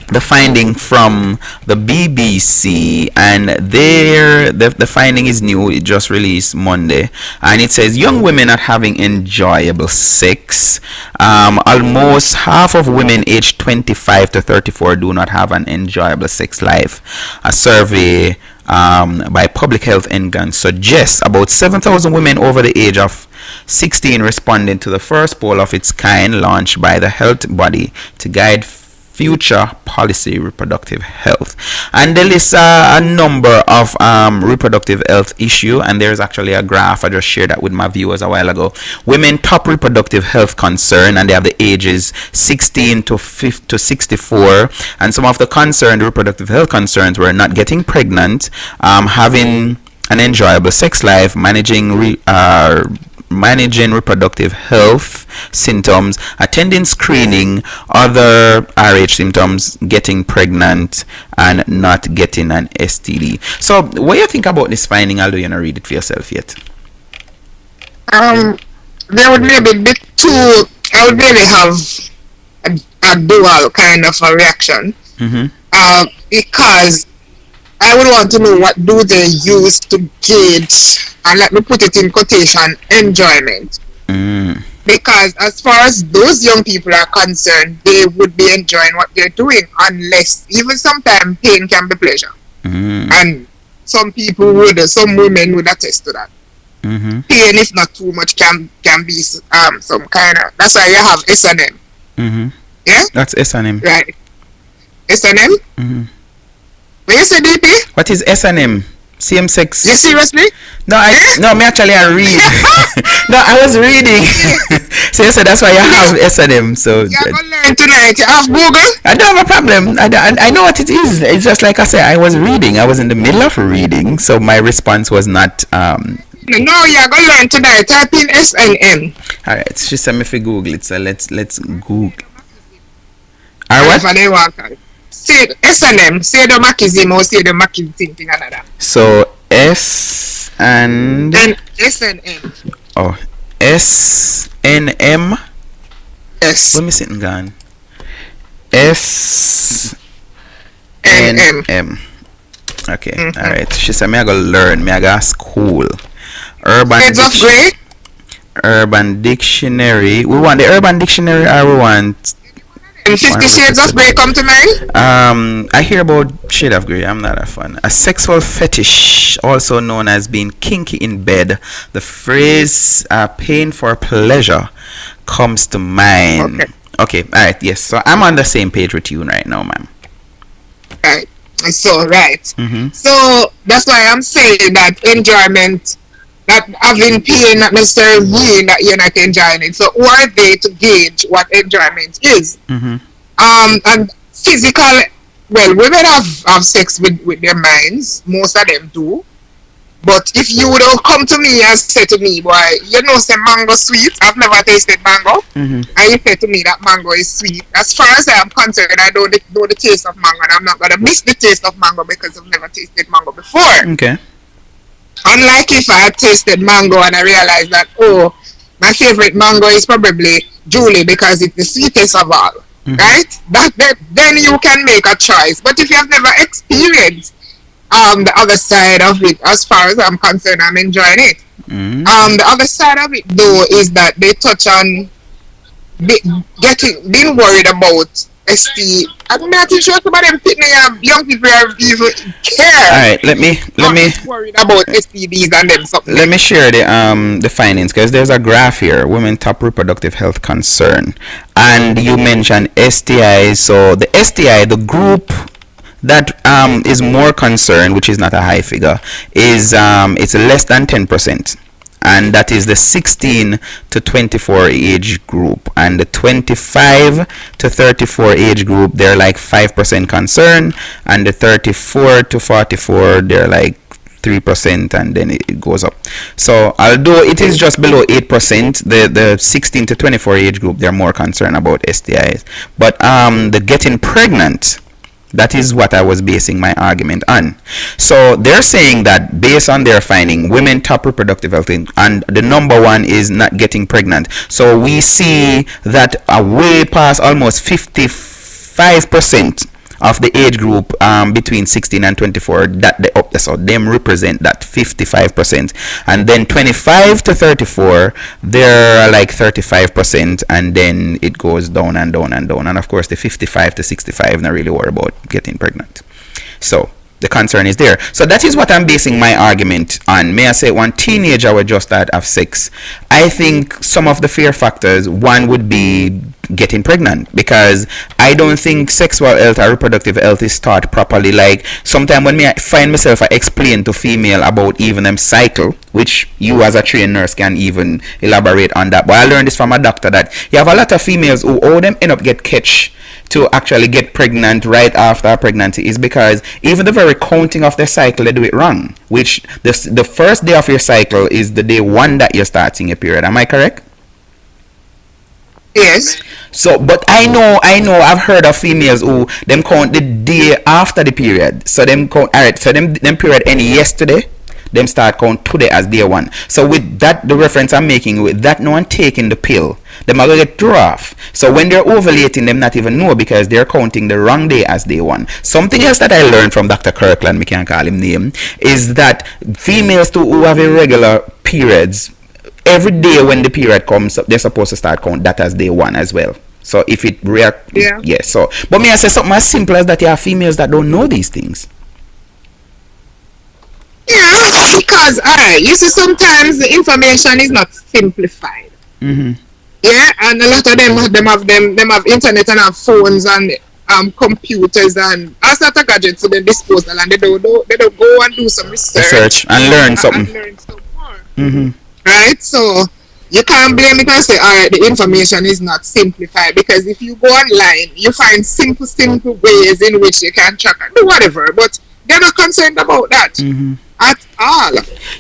the finding from the BBC, and the finding is new. It just released Monday, and it says young women are having enjoyable sex. Almost half of women aged 25 to 34 do not have an enjoyable sex life. A survey by Public Health England suggests about 7,000 women over the age of 16 responded to the first poll of its kind launched by the health body to guide future policy reproductive health, and they list a number of reproductive health issue, and there's actually a graph. I just shared that with my viewers a while ago. Women top reproductive health concern, and they have the ages 16 to 64, and some of the concerned reproductive health concerns were not getting pregnant, having an enjoyable sex life, managing reproductive health symptoms, attending screening, other RH symptoms, getting pregnant, and not getting an STD. So, what do you think about this finding, although you're not read it for yourself yet? There would maybe be two. I would really have a dual kind of a reaction. Because I would want to know what do they use to gauge, and let me put it in quotation, enjoyment. Because as far as those young people are concerned, they would be enjoying what they're doing, unless even sometimes pain can be pleasure. And some women would attest to that. Pain, if not too much, can be some kind of. That's why you have S&M. Yeah, that's S&M, right? S&M. What you say, DP? What is S&M? Same sex. You seriously? No, me actually I read. No, I was reading. So you said that's why you have S&M. So you're gonna learn tonight. You have Google? I don't have a problem. I know what it is. It's just like I said, I was reading. I was in the middle of reading, so my response was not. No, you're gonna learn tonight. Type in S&M. All right. She said me if you Google it, so let's Google. All right. Say S&M, say the machism or say the machism thing another. So S and S&M. Oh, S&M. Yes. Let me sit and go. S&M. Okay, all right. She said me I go learn, me I go school. Urban Dictionary. We want the Urban Dictionary, or we want 50 Shades of Grey come to mind? I hear about Shade of Grey. I'm not a fan. A sexual fetish, also known as being kinky in bed. The phrase pain for pleasure comes to mind. Okay, alright, yes. So I'm on the same page with you right now, ma'am. Right. So, right. So, that's why I'm saying that enjoyment, that having pain not necessarily mean that you're not enjoying it. So who are they to gauge what enjoyment is? And physical, well, women have sex with their minds. Most of them do. But if you would have come to me and said to me, boy, you know say mango sweet, I've never tasted mango, and you say to me that mango is sweet, as far as I am concerned, I don't know the taste of mango, and I'm not going to miss the taste of mango because I've never tasted mango before. Okay. Unlike if I had tasted mango and I realized that, oh, my favorite mango is probably Julie because it's the sweetest of all, right? Then you can make a choice. But if you have never experienced the other side of it, as far as I'm concerned, I'm enjoying it. The other side of it, though, is that they touch on being worried about ST. I'm not too sure about them young people are even care. Alright, let me worried about STDs and them something. Let me share the findings, because there's a graph here, women top reproductive health concern, and you mentioned STIs. So the STI, the group that is more concerned, which is not a high figure, is it's less than 10%. And that is the 16 to 24 age group, and the 25 to 34 age group, they're like 5% concern, and the 34 to 44, they're like 3%, and then it goes up. So although it is just below 8%, the 16 to 24 age group, they're more concerned about STIs. But the getting pregnant, that is what I was basing my argument on. So they're saying that based on their finding, women top reproductive health, and the number one is not getting pregnant. So we see that way past almost 55% of the age group between 16 and 24, that they up so them represent that 55%, and then 25 to 34 they're like 35%, and then it goes down and down and down, and of course the 55 to 65 not really worry about getting pregnant. So the concern is there. So that is what I'm basing my argument on. May I say, one teenager will just start have sex. I think some of the fear factors, one would be getting pregnant, because I don't think sexual health or reproductive health is taught properly. Like sometimes when I find myself I explain to female about even them cycle, which you as a trained nurse can even elaborate on that, but I learned this from a doctor, that you have a lot of females who all them end up get catch to actually get pregnant right after a pregnancy is because even the very counting of their cycle, they do it wrong, which the first day of your cycle is the day one that you're starting your period. Am I correct? Yes. So, but I know, I've heard of females who them count the day after the period. So them count, alright, so them period end yesterday, them start count today as day one. So with that, the reference I'm making, with that no one taking the pill, them are going to get thrown off. So when they're ovulating, them not even know, because they're counting the wrong day as day one. Something else that I learned from Dr. Kirkland, we can't call him name, is that females too who have irregular periods, every day when the period comes, they're supposed to start count that as day one as well. So if it react, yeah. So, but may I say something as simple as that? You have females that don't know these things. Yeah, because alright, you see, sometimes the information is not simplified. Mm-hmm. Yeah, and a lot of them have internet and have phones and computers and all sorts of gadgets to their disposal, and they don't go and do some research and learn something. And learn some more. Mm-hmm. Right, so you can't blame it and say, alright, the information is not simplified, because if you go online, you find simple ways in which you can track and do whatever, but they're not concerned about that. Mm-hmm. At all.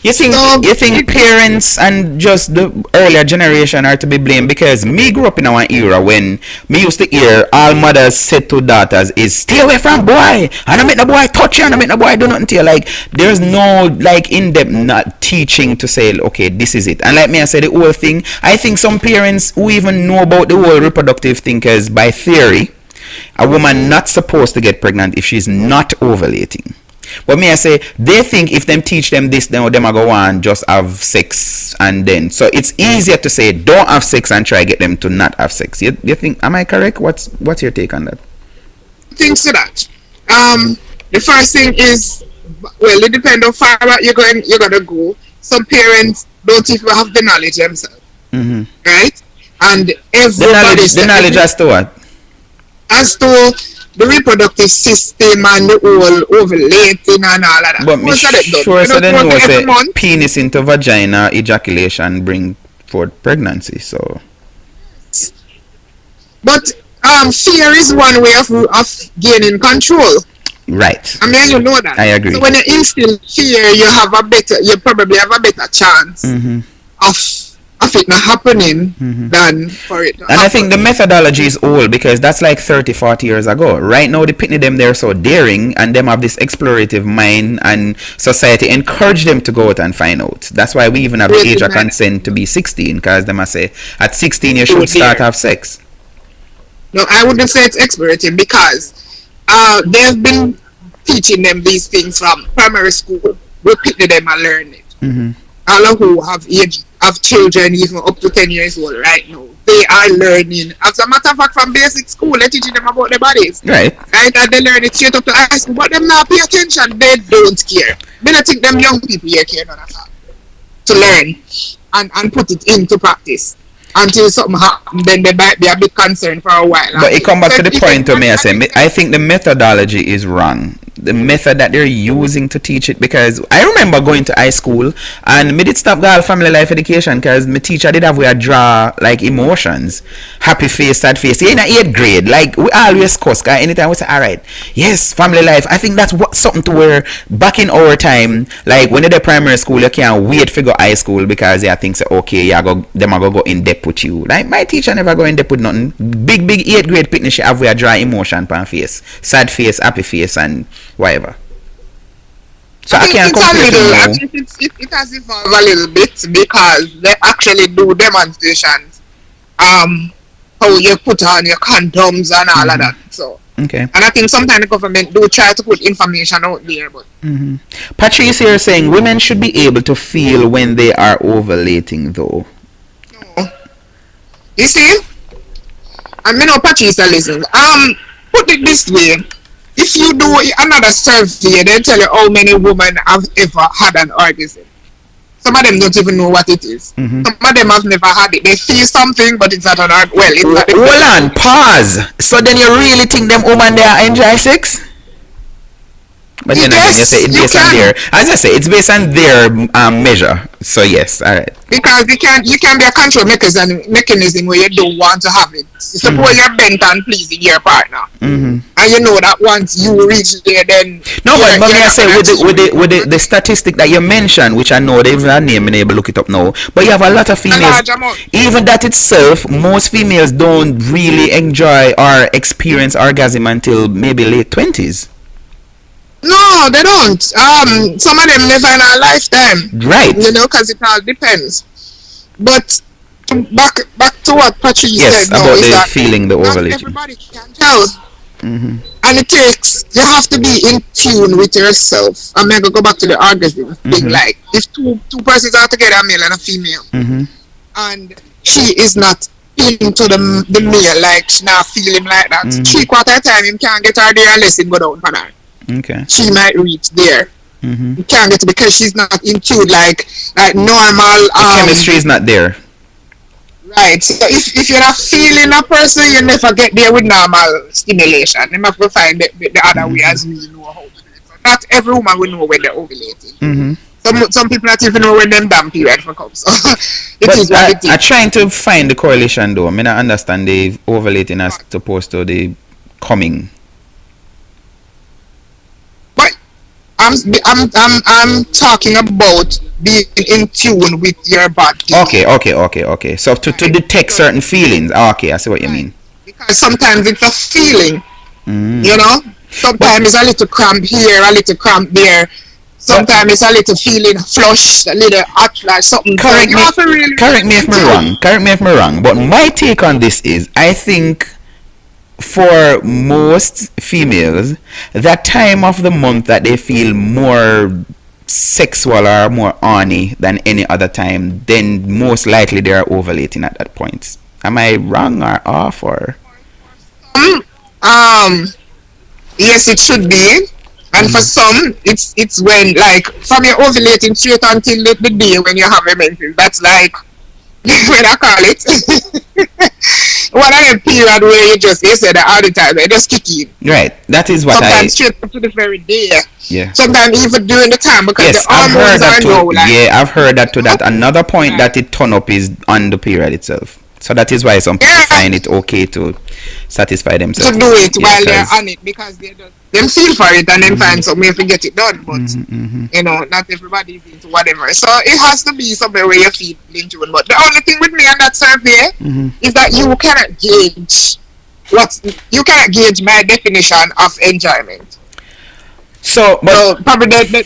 You think parents and just the earlier generation are to be blamed? Because me grew up in our era when me used to hear all mothers said to daughters is stay away from boy, and I make the boy touch you, and I make the boy do nothing to you. Like there's no like in-depth not teaching to say okay, this is it. And like me I said, the whole thing, I think some parents who even know about the whole reproductive thing, because by theory a woman not supposed to get pregnant if she's not ovulating. But me I say, they think if them teach them this, then them are go on just have sex, and then so it's easier to say don't have sex and try get them to not have sex. You think, am I correct? What's your take on that? Things to that. The first thing is, well, it depends how far out you're gonna go. Some parents don't even have the knowledge themselves, mm-hmm. right? And everybody the knowledge as to what? As to the reproductive system and the whole ovulating and all of that. But me sure so they know say penis into vagina ejaculation bring forth pregnancy. So, but fear is one way of gaining control. Right. I mean, you know that. I agree. So when you instill fear, you probably have a better chance mm-hmm. of it not happening mm-hmm. than for it and I think the methodology is old, because that's like 30-40 years ago. Right now the pitney them they're so daring, and them have this explorative mind, and society encourage them to go out and find out. That's why we even have the age of consent to be 16, because them I say at 16 you should start have sex. No, I wouldn't say it's explorative, because they've been teaching them these things from primary school. We pitney them and learn it. Mm-hmm. All who have children even up to 10 years old right now, they are learning. As a matter of fact, from basic school, they're teaching them about their bodies. Right. And they learn it straight up to high school, but them not pay attention. They don't care. They don't think them young people here care none at all to learn and put it into practice. Until something happens, then they might be a bit concerned for a while. But it come back to the point to me, I think the methodology is wrong. The method that they're using to teach it, because I remember going to high school and me did stop girl family life education, because my teacher did have we draw like emotions, happy face, sad face. In 8th grade, like we always cuss, cause anytime we say alright, yes, family life. I think that's what something to where back in our time, like when you're the primary school, you can't wait for go high school, because you think say okay, them are go in depth with you. Like my teacher never go in depth with nothing. Big 8th grade picnic she have we draw emotion pan face, sad face, happy face, and whatever. So I can't compare it has evolved a little bit, because they actually do demonstrations how you put on your condoms and all of that. So Okay. And I think sometimes the government do try to put information out there, but Patrice here saying women should be able to feel when they are ovulating, though. no. You see, and me know Patricia listen. Put it this way: if you do another survey, they tell you how many women have ever had an orgasm. Some of them don't even know what it is. Some of them have never had it. They feel something, but it's not an orgasm. Well, it's not. Hold on, pause. So then you really think them women there enjoy sex? But then again, you say it's based on their, as I say, it's based on their measure. So yes, all right. Because you can be a control mechanism where you don't want to have it. Suppose you're bent on pleasing your partner, and you know that once you reach there, then no. But me I say with the statistic that you mentioned, which I know they even have name and able to look it up now. But you have a lot of females. Even that itself, most females don't really enjoy or experience orgasm until maybe late 20s. No, they don't. Some of them never in our lifetime. Right. You know, because it all depends. But back to what Patrice said. About is the that feeling, the ovulation. Everybody can tell. And you have to be in tune with yourself. I'm going to go back to the orgasm thing. Like, if two persons are together, a male and a female, and she is not into the male, like she not feeling like that, 3/4 of the time, him can't get her there unless him go down for her. Okay. She might reach there. You can't get it because she's not in tune like normal. The chemistry is not there. Right. So if you're not feeling a person, you never get there with normal stimulation. You have to find the other way as we know how to do it. So not every woman will know when they're ovulating. Some people not even know when them damn period for comes. So I'm trying to find the correlation though. I mean, I understand the ovulating as opposed to the coming. I'm talking about being in tune with your body. Okay. So to detect certain feelings. Okay, I see what you mean. Because sometimes it's a feeling. You know? Sometimes it's a little cramp here, a little cramp there. Sometimes it's a little feeling flush, a little hot, like something. Correct me if I'm wrong. But my take on this is, I think for most females, that time of the month that they feel more sexual or more horny than any other time, then most likely they are ovulating at that point. Am I wrong or off or? Yes, it should be. And for some, it's when like from your ovulating straight until the day when you have your menses. That's like when I call it. One of the period where you said that all the time, they just kick in. Right, that is what sometimes straight up to the very day. Yeah. Sometimes even during the time because yes, the hormones are low. I've heard that too. That another point that it turn up is on the period itself. So that is why some people find it okay to satisfy themselves. To do it while they're on it because they feel for it and then find some way to get it done. But you know, not everybody is into whatever. So it has to be somewhere where you feel into it. But the only thing with me on that survey is that you cannot gauge my definition of enjoyment. So probably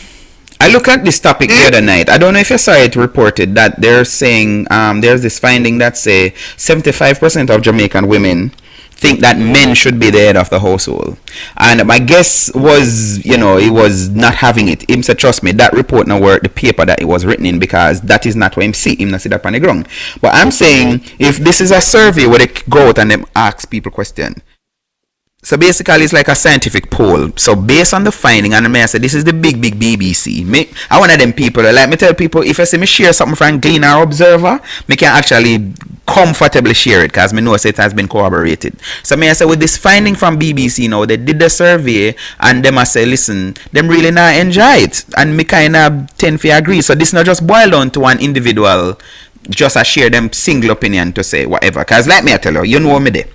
I look at this topic the other night. I don't know if you saw it reported that they're saying there's this finding that say 75% of Jamaican women think that men should be the head of the household. And my guess was, he was not having it. Him said, trust me, that report now work the paper that it was written in because that is not what him see. Him not see that on the ground. But I'm saying if this is a survey where they go out and them ask people question. So basically, it's like a scientific poll. So based on the finding, and I say this is the big BBC. I one of them people that like me tell people if I say me share something from Glean or Observer, me can actually comfortably share it because me know it has been corroborated. So I say with this finding from BBC now, they did the survey and them I say listen, them really not enjoy it, and me kind of tend to agree. So this not just boil down to one individual. Just I share them single opinion to say whatever. Because like me I tell you know me there.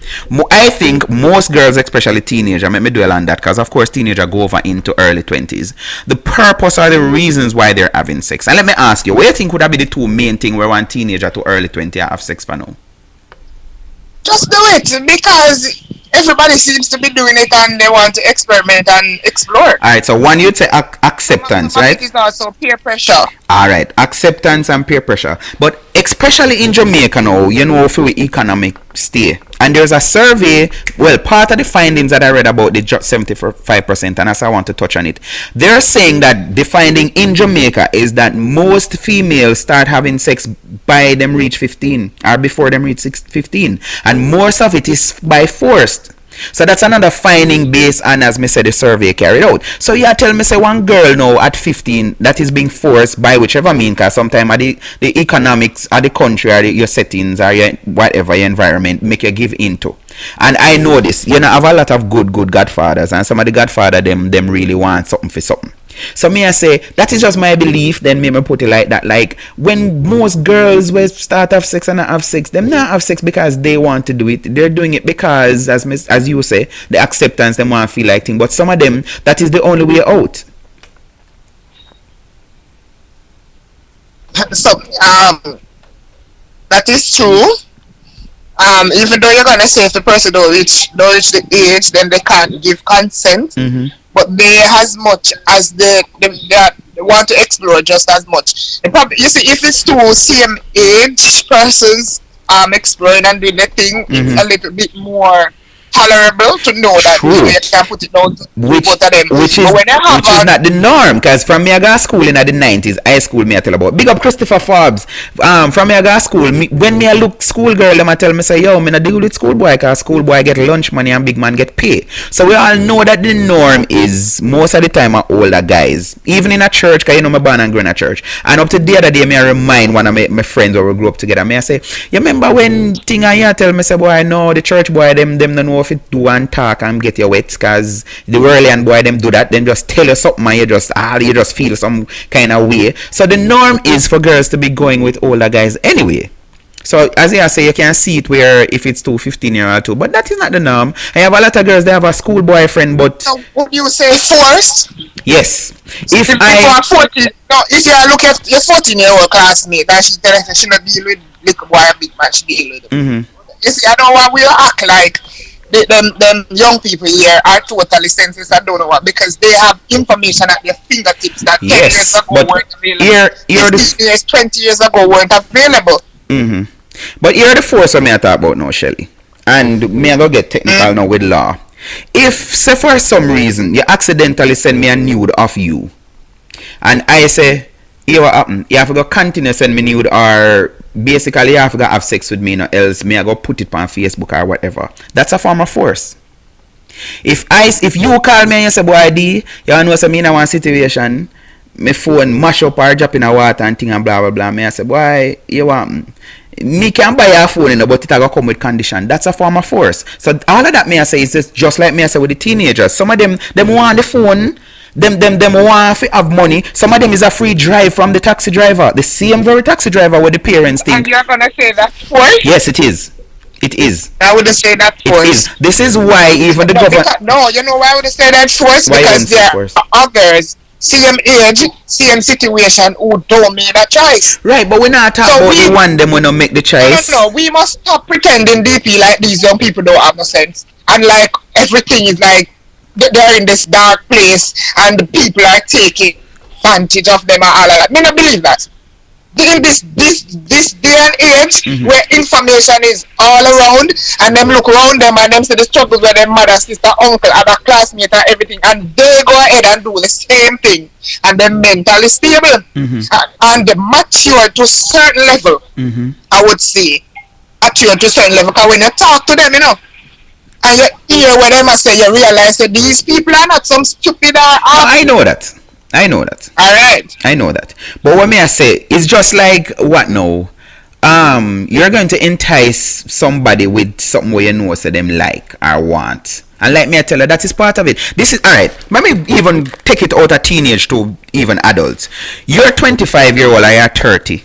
I think most girls, especially teenagers, me dwell on that because of course teenagers go over into early 20s. The purpose or the reasons why they're having sex. And let me ask you, what do you think would that be the two main thing where one teenager to early 20 have sex for now? Just do it because everybody seems to be doing it and they want to experiment and explore. Alright, so one you'd say acceptance, right? It is also peer pressure. Alright, acceptance and peer pressure. But especially in Jamaica now, for economic stay. And there's a survey, well, part of the findings that I read about the 75%, and as I want to touch on it, they're saying that the finding in Jamaica is that most females start having sex by them reach 15 or before them reach 15, and most of it is by forced. So that's another finding based on, as me said, the survey carried out. So you tell me, say, one girl now at 15 that is being forced by whichever mean, because sometimes the economics of the country or your settings or your whatever your environment make you give into. And I know this, you know, have a lot of good godfathers, and some of the godfather them really want something for something. So me I say that is just my belief. Then me put it like that. Like when most girls will start have sex and not have sex, them not have sex because they want to do it. They're doing it because, as you say, the acceptance them want to feel like thing. But some of them, that is the only way out. So that is true. Even though you're gonna say if the person don't reach the age, then they can't give consent. Mm-hmm. But they as much as they want to explore just as much. You see, if it's two same age persons exploring and doing the thing, it's a little bit more tolerable to know that you can put it down to both of them. Which is not the norm, because from me I got school in the 90s, high school me I tell about. Big up Christopher Forbes. From me I got school, when me I look school girl, them I tell me say, yo, me not deal with school boy, because school boy get lunch money and big man get pay. So we all know that the norm is most of the time are older guys. Even in a church, because you know me born and grow in a church. And up to the other day, me I remind one of my friends where we grew up together, me I say, you remember when thing I tell me say, boy, I know the church boy, them don't know if it do and talk and get you wet, because the Whirlian boy them do that, then just tell you something and you just feel some kind of way. So the norm is for girls to be going with older guys anyway. So as I say, you can see it where if it's 15-year-old too, but that is not the norm. I have a lot of girls, they have a school boyfriend, but so would you say forced? Yes. If I 40, no, if you look at your 14-year-old classmate and she's telling her she not deal with little boy and big man, she deal with them. You see, I don't want we act like them young people here are totally senseless. I don't know what, because they have information at their fingertips that 10 years ago weren't available. 15 years, 20 years ago weren't available. But here the force of me I talk about now, Shelly. And me I go get technical now with law. If, say for some reason, you accidentally send me a nude of you, and I say, here what happen? You have to go continue send me nude, or basically you have to go have sex with me, no, else me I go put it on Facebook or whatever. That's a form of force. If you call me and you say, boy, D, you know say me in one situation, my phone mash up or drop in the water and thing and blah blah blah, me I say, boy, you want me can buy a phone, but it will come with condition. That's a form of force. So all of that me I say is just like me I say with the teenagers. Some of them want the phone. Them want to have money. Some of them is a free drive from the taxi driver. The same very taxi driver where the parents think. And you're gonna say that's force? Yes, it is. It is. I would say that's force. It is. This is why even the government. No, you know why I would say that's force? Because there are others, same age, same situation, who don't make a choice. Right, but we're not talking about the one them when don't make the choice. No, we must stop pretending DP like these young people don't have no sense. And like everything is like they're in this dark place and the people are taking advantage of them and all of that. Me not believe that. In this day and age where information is all around, and them look around them and them see the struggles where their mother, sister, uncle, other classmate and everything, and they go ahead and do the same thing, and they're mentally stable and they mature to a certain level. I would say mature to a certain level, because when you talk to them, you know, and you hear what they must say, you realize that these people are not some stupid I know that. Alright. I know that. But what may I say, it's just like what now? You're going to entice somebody with something where you know so them like or want. And like me I tell you, that is part of it. This is alright. Let me even take it out of teenage to even adults. You're 25-year-old or you're 30.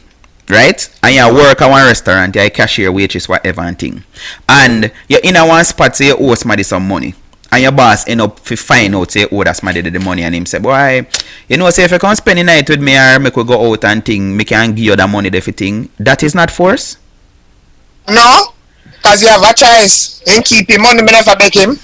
Right? And you work at one restaurant, you're a cashier, waitress, whatever and thing. And you're in a one spot, say you owe somebody some money. And your boss end up to find out, say, oh, that's somebody did the money. And him say, boy, you know, say if you come spend the night with me or make we go out and thing, me can give you the money, everything. That is not force? No, because you have a choice. And keep him money, me never make him.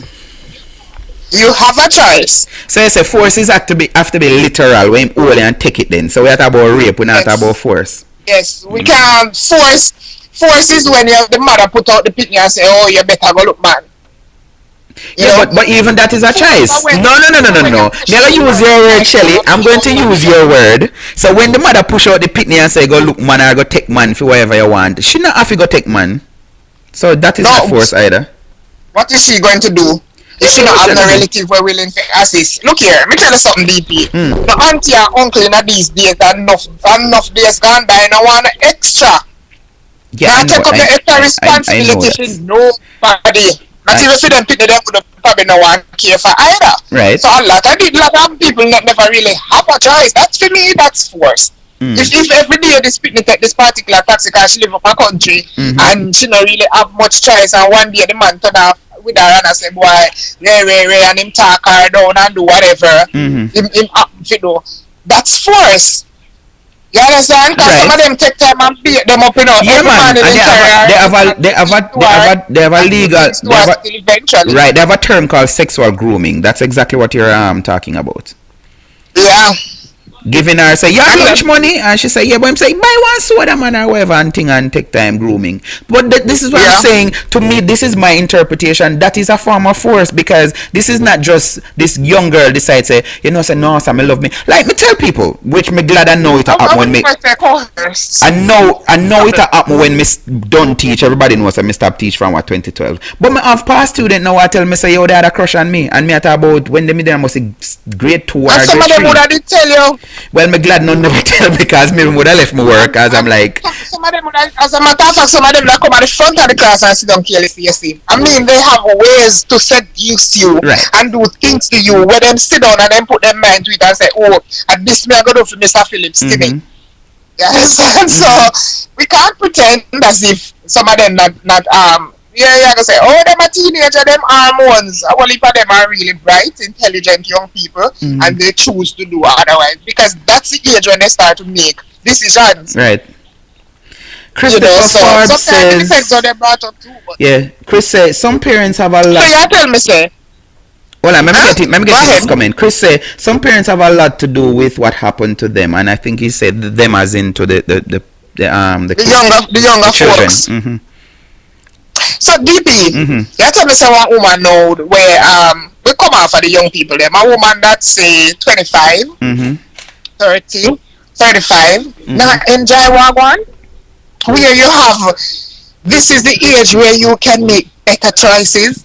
You have a choice. So you say forces have to be literal when him hold and take it then. So we are talking about rape, we're not talking about force. Yes, we can force Force is when you have the mother put out the picnic and say, oh, you better go look, man. But even that is a choice. No. Never use your word, Shelly. I'm going to use your word. So when the mother push out the pitney and say, go look, man, I go take man for whatever you want, she not have to go take man. So that is not force either. What is she going to do? If she not have no relative who are willing to assist. Look here, let me tell you something, DP. The auntie and uncle in these days are enough days gone by and I want extra. Yeah, now take up the extra responsibility for nobody. Not even for them people, they would probably no one care for either. Right. So a lot of people never really have a choice. That's for me, that's force. If every day this picnic take this particular taxi because she live up a country and she don't really have much choice, and one day the man turn off with her and I say, boy, Ray, and him talk her down and do whatever. Him up, you know. That's force. You understand? Because some of them take time and beat them up, you know. Yeah, man. And they have a legal. Right. They have a term called sexual grooming. That's exactly what you're talking about. Yeah. Giving her, say, you have much money? And she say, yeah, but I'm saying, buy one soda, man, or whatever, and thing, and take time grooming. But this is what I'm saying. To me, this is my interpretation. That is a form of force, because this is not just this young girl decides, say, you know, say, no, Sam, love me. Like, me tell people, which me glad I know it happen when me. I know it happen when me don't teach. Everybody knows that me stop teach from 2012. But me have past student now, I tell me, say, yo, they had a crush on me. And me I talk about when they me there must say grade 2 or grade 3. And some of them would have tell you. Well, me glad none never tell because me would have left my work as I'm like. Some of them would have, as a matter of fact, some of them that come at the front of the class and sit down carelessly, you see. I mean, they have ways to seduce you and do things to you where them sit down and then put their mind to it and say, oh, at this me I go to for Mr. Phillips, to me. Yes, and so we can't pretend as if some of them not you're gonna say, oh, them a teenager, them hormones. A whole heap of them are really bright, intelligent young people, and they choose to do otherwise because that's the age when they start to make decisions. Right. Christopher Forbes says, depends on them brought up too. Yeah, Chris says some parents have a lot. So you tell me, say. Well, let me get this comment. Chris said some parents have a lot to do with what happened to them, and I think he said them as into the younger children. Folks. So DP, you tell me say one woman now where we come out for the young people there. My woman that's say 25, 30, 35. Now enjoy one where you have this is the age where you can make better choices.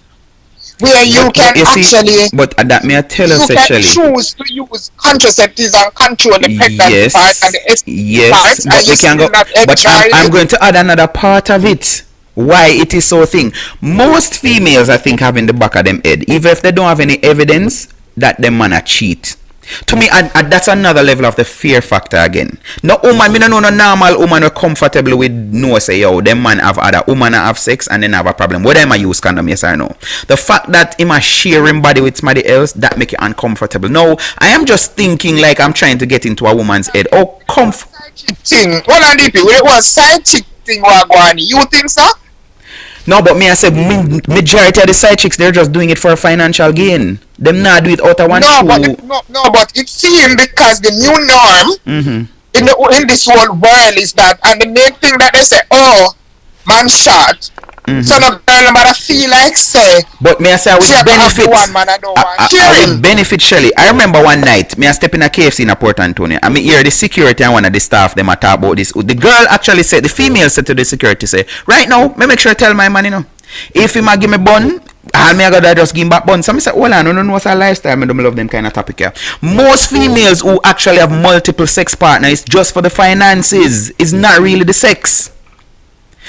Where you can actually that may I tell you can choose to use contraceptives and control the pregnancy part and the STD part. But we can go. But I'm going to add another part of it. Why it is so thing. Most females, I think, have in the back of them head, even if they don't have any evidence that them man a cheat. To me, that's another level of the fear factor again. No woman, me no know no normal woman are comfortable with no say, yo, them man have other woman have sex and then have a problem. Whether them a use condom, yes or no. The fact that him a sharing body with somebody else, that make it uncomfortable. No, I am just thinking like I'm trying to get into a woman's head. Oh, thing. Hold on, DP. It was side chick thing we're going. You think so? No, but me I said majority of the side chicks they're just doing it for a financial gain. Them not do it out of one but it seems because the new norm in this whole world is that, and the main thing that they say, oh, man shot. So no girl matter feel like say. But me I say I will benefit. I will benefit Shelly. I remember one night me I step in a KFC in Port Antonio. I mean hear the security and one of the staff them a talk about this. The girl actually said, the female said to the security, say, right now, me make sure I tell my man, you know, if he might give me bun, and me I gotta just give him back bun. So I say, hold on, no, what's our lifestyle? I don't love them kind of topic here. Most females who actually have multiple sex partners just for the finances. It's not really the sex.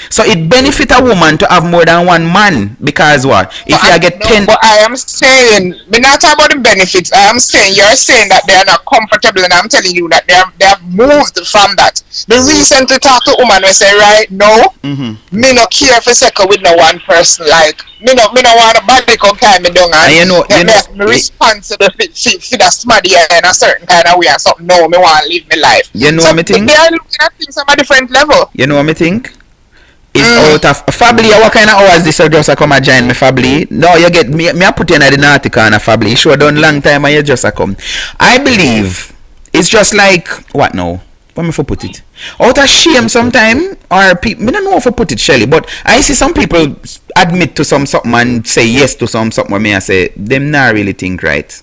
So it benefits a woman to have more than one man because what? If you get 10. But I am saying, we're not talking about the benefits. I am saying you're saying that they are not comfortable, and I'm telling you that they have moved from that. The recently talk to woman we say right now, me no care for second with no one person. Like me no want a body come time me down and you know me responsible for that somebody in a certain kind of way and something. No, me want to live my life. You know what me think? They are looking at things on a different level. You know what me think? It's out of Fably. What kind of hours this just a come and join me, Fably? No, you get me. I put you in the article on a Fably. You sure done long time and you just a come. I believe it's just like what now? Where me for put it? Out of shame, sometime or people, I don't know if I put it Shelly, but I see some people admit to something and say yes to something where me I say them not really think right.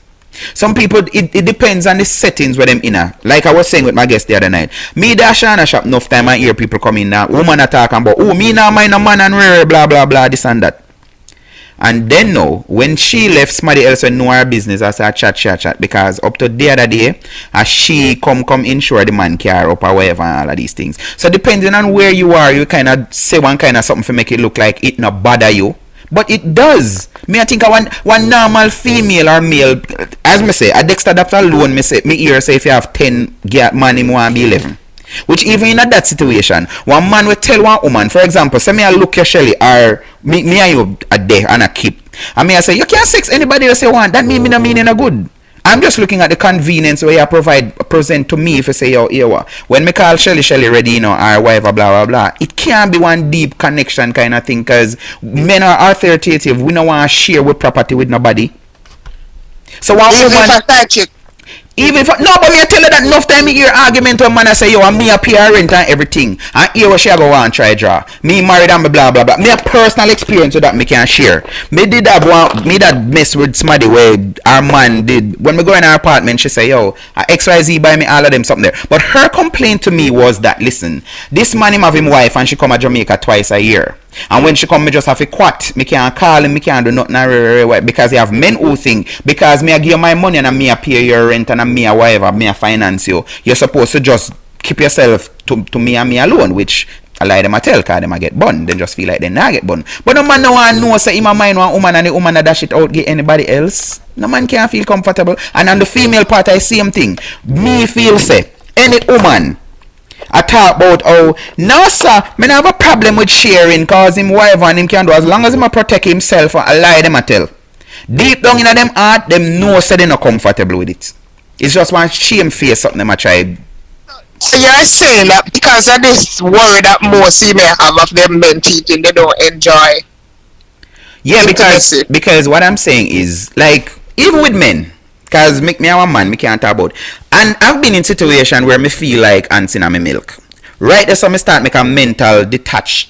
Some people, it depends on the settings where them in. Like I was saying with my guest the other night. Me dash on a shop enough time I hear people come in now. Woman are talking about, oh, me now mind a man and rare, blah, blah, blah, this and that. And then now, when she left, somebody else know her business, I say chat. Because up to the other day, as she come insure the man car up or whatever and all of these things. So depending on where you are, you kind of say one kind of something to make it look like it not bother you. But it does. Me I think one normal female or male, as me say, a Dexter doctor alone, me hear say if you have 10 man him want be 11. Which even in that situation, one man will tell one woman, for example, say me I look your Shelly or me and you are there and I keep. And me I say, you can't sex anybody else you want. That mean me no meaning a good. I'm just looking at the convenience where you present to me if you say, yo, here what. When me call Shelly ready, you know, or whatever, blah, blah, blah. It can't be one deep connection kind of thing because men are authoritative. We don't want to share with property with nobody. So one woman... Even if no, but me I tell her that enough time me hear argument when man I say yo and me a pay her rent and everything and here what she a go want try draw me married and me blah blah blah me a personal experience with that me can share me did have one me that mess with somebody where our man did when we go in our apartment she say yo XYZ buy me all of them something there but her complaint to me was that listen this man him have him wife and she come to Jamaica twice a year. And when she come, me just have a quat. Me can't call him, me can't do nothing because you have men who think because me I give you my money and me I pay your rent and me I whatever, me I finance you. You're supposed to just keep yourself to me and me alone, which I lie them I tell because them I get bun. They just feel like they not get bun. But no man no one know say in my mind one woman and the woman that dash it out get anybody else. No man can't feel comfortable. And on the female part I same thing. Me feel say any woman I talk about how no sir, me have a problem with sharing cause him whatever and him can do as long as him protect himself and lie them I tell. Deep down in them heart, them know say they not comfortable with it. It's just one shame face something them I try. So you're saying that because of this worry that most female have of them men cheating, they don't enjoy. Yeah, because what I'm saying is like even with men. Because me a man, me can't talk about. And I've been in situation where me feel like ants in my milk. Right there, so me start make a mental detached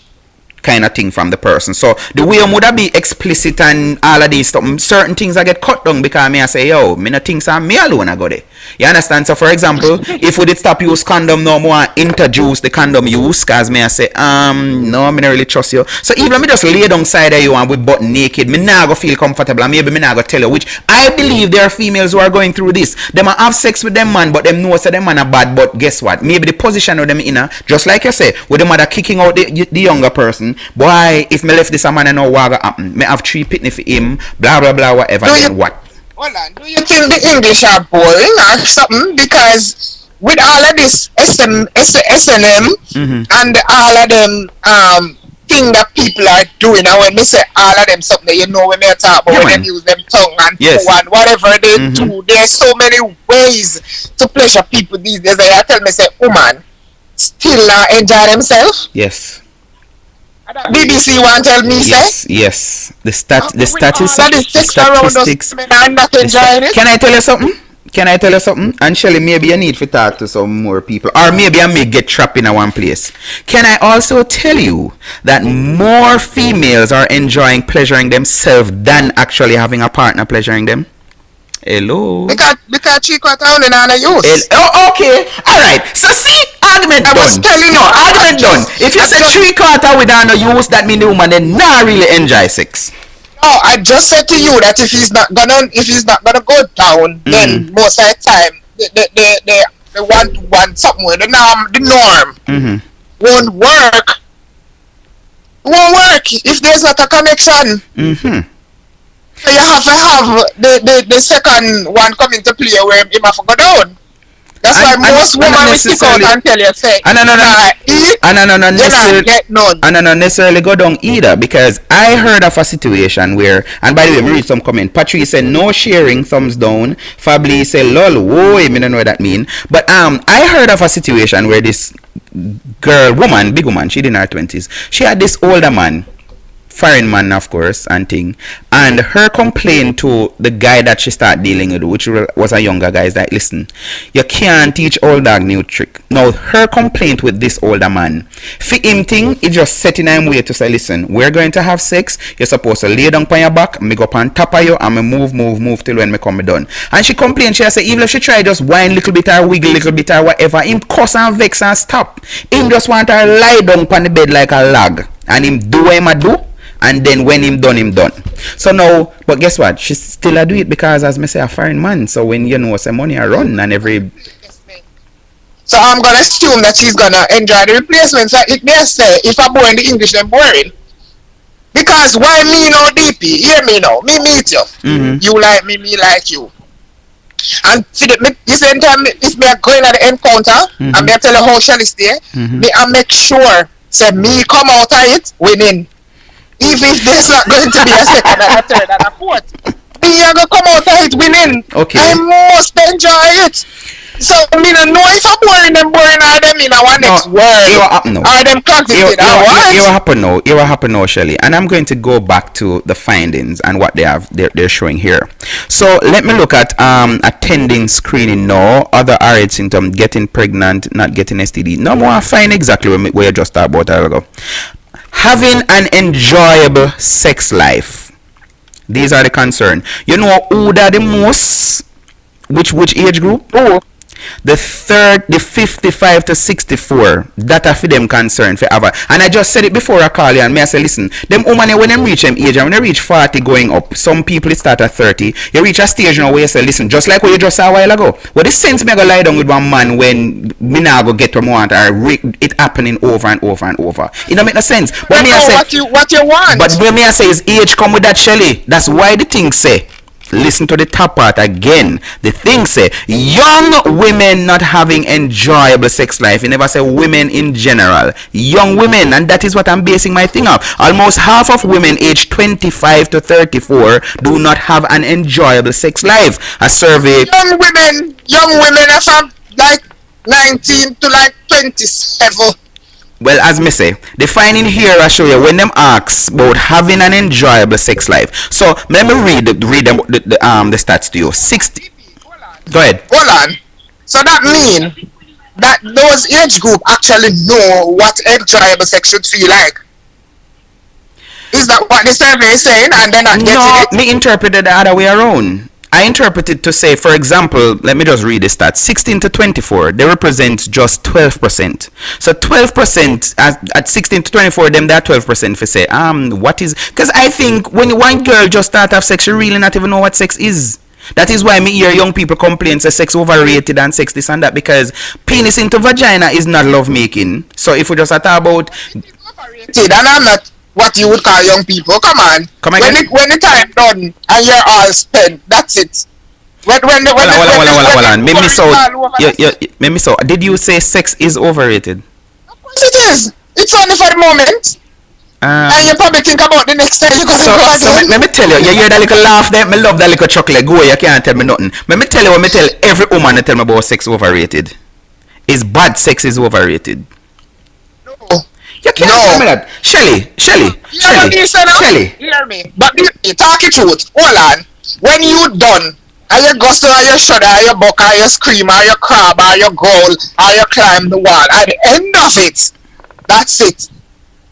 kind of thing from the person. So the way would I be explicit and all of these stuff, certain things I get cut down because me I say, yo, me no think so me alone I go there. You understand? So for example, if we did stop use condom no more introduce the condom use, cause me I say, no, me not really trust you. So even me just lay down side of you and we butt naked, me not go feel comfortable and maybe me not go tell you, which I believe there are females who are going through this. Them a have sex with them man, but them know say them man are bad, but guess what? Maybe the position of them in just like you say, with the mother kicking out the younger person, boy, if me left this a man and know what happen, me have 3 pitney for him, blah blah blah whatever, then what? Hold on, do you think the English are boring or something? Because with all of this S&M and all of them thing that people are doing, and when they say all of them something that you know when they talk about when they use them tongue and and whatever they do, there's so many ways to pleasure people these days. And I tell me say, woman still enjoy themselves. Yes. BBC want tell me yes. The statistics. Can I tell you something? And Shelly, maybe you need to talk to some more people. Or maybe I may get trapped in one place. Can I also tell you that more females are enjoying pleasuring themselves than actually having a partner pleasuring them? Hello? Because 3/4 only now use. Oh, okay. Alright. So see, argument done. I was telling you, argument done. If you say 3/4 without no use, that means the woman then not really enjoy sex. No, I just said to you that if he's not gonna go down, then most of the time they want something with the norm won't work. Won't work if there's not a connection. So you have to have the second one come into play where him have to go down. That's why most women will stick out and tell you say, and I don't necessarily go down either, because I heard of a situation where, and by the way, me read some comment. Patrice said no sharing, thumbs down. Fably said lol, whoa, I don't know what that mean. But I heard of a situation where this big woman, she in her 20s, she had this older man foreign man, of course, and thing. And her complaint to the guy that she started dealing with, which was a younger guy, is that, listen, you can't teach old dog new trick. Now, her complaint with this older man, for him thing, he just setting him way to say, listen, we're going to have sex, you're supposed to lay down on your back, me go up on top of you, and me move till when me come done. And she complained, she say, even if she try just whine little bit or wiggle little bit or whatever, him cuss and vex and stop. Him just want her lie down on the bed like a log, and him do what him a do. And then when him done. So now, but guess what? She still a do it because, as me say, a foreign man. So when you know some money a run and every... So I'm going to assume that she's going to enjoy the replacements. It may say, if I bore in the English, then boring. Because why me no DP? Hear me now. Me meet you. You like me like you. And see, the same time, if me are going at the encounter, and me I tell you how shall it stay, me I make sure, say me come out of it winning. Even if there's not going to be a second and a third and a fourth, me are going to come out of it winning. Okay. I must enjoy it. So, me don't know if I'm boring or them in our next word. Or them content it will happen now, Shelly. And I'm going to go back to the findings and what they're showing here. So, let me look at attending screening now, other RH symptoms, getting pregnant, not getting STD. No more, I find exactly where you just talked about a while ago. Having an enjoyable sex life. These are the concern. You know who are the most? Which age group? Oh. The 55 to 64. That are for them concern for ever. And I just said it before I call you and I say, listen, them women when they reach them age and when they reach 40 going up, some people start at 30. You reach a stage now where you say, listen, just like what you just saw a while ago. What the sense me go lie down with one man when me now go get what I want or it happening over and over and over. It don't make no sense. But me I say, what you want. But when me I say is age come with that, Shelly. That's why the thing say. Listen to the top part again. The thing say young women not having enjoyable sex life. You never say women in general. Young women, and that is what I'm basing my thing on. Almost half of women aged 25 to 34 do not have an enjoyable sex life. A survey. Young women are from like 19 to like 27. Well, as me say, the finding here I show you when them ask about having an enjoyable sex life. So let me read the stats to you. 60. Go ahead. Hold on. So that mean that those age group actually know what enjoyable sex should feel like. Is that what the survey is saying? And then me interpreted the other way around. I interpreted to say, for example, let me just read the stats. 16 to 24, they represent just 12%. So 12% at 16 to 24, them that 12% for say, what is? Because I think when one girl just start have sex, she really not even know what sex is. That is why me hear young people complain say sex overrated and sex this and that, because penis into vagina is not love making. So if we just talk about overrated, and I'm not what you would call young people. Come on. When the time done and you're all spent, that's it. Hold on. Maybe so. Did you say sex is overrated? Of course it is. It's only for the moment. And you probably think about the next time you go to So let me tell you hear that little laugh there? Me love that little chocolate. Go, you can't tell me nothing. Let me tell you what me tell every woman that tell me about sex overrated. Is bad sex is overrated. You can't tell me that. Shelly. Hear me. But talk it truth. Hold on. When you done, and you gusto, or you shudder, or you buck, or you scream, or you crab, or you growl, or you climb the wall, at the end of it, that's it.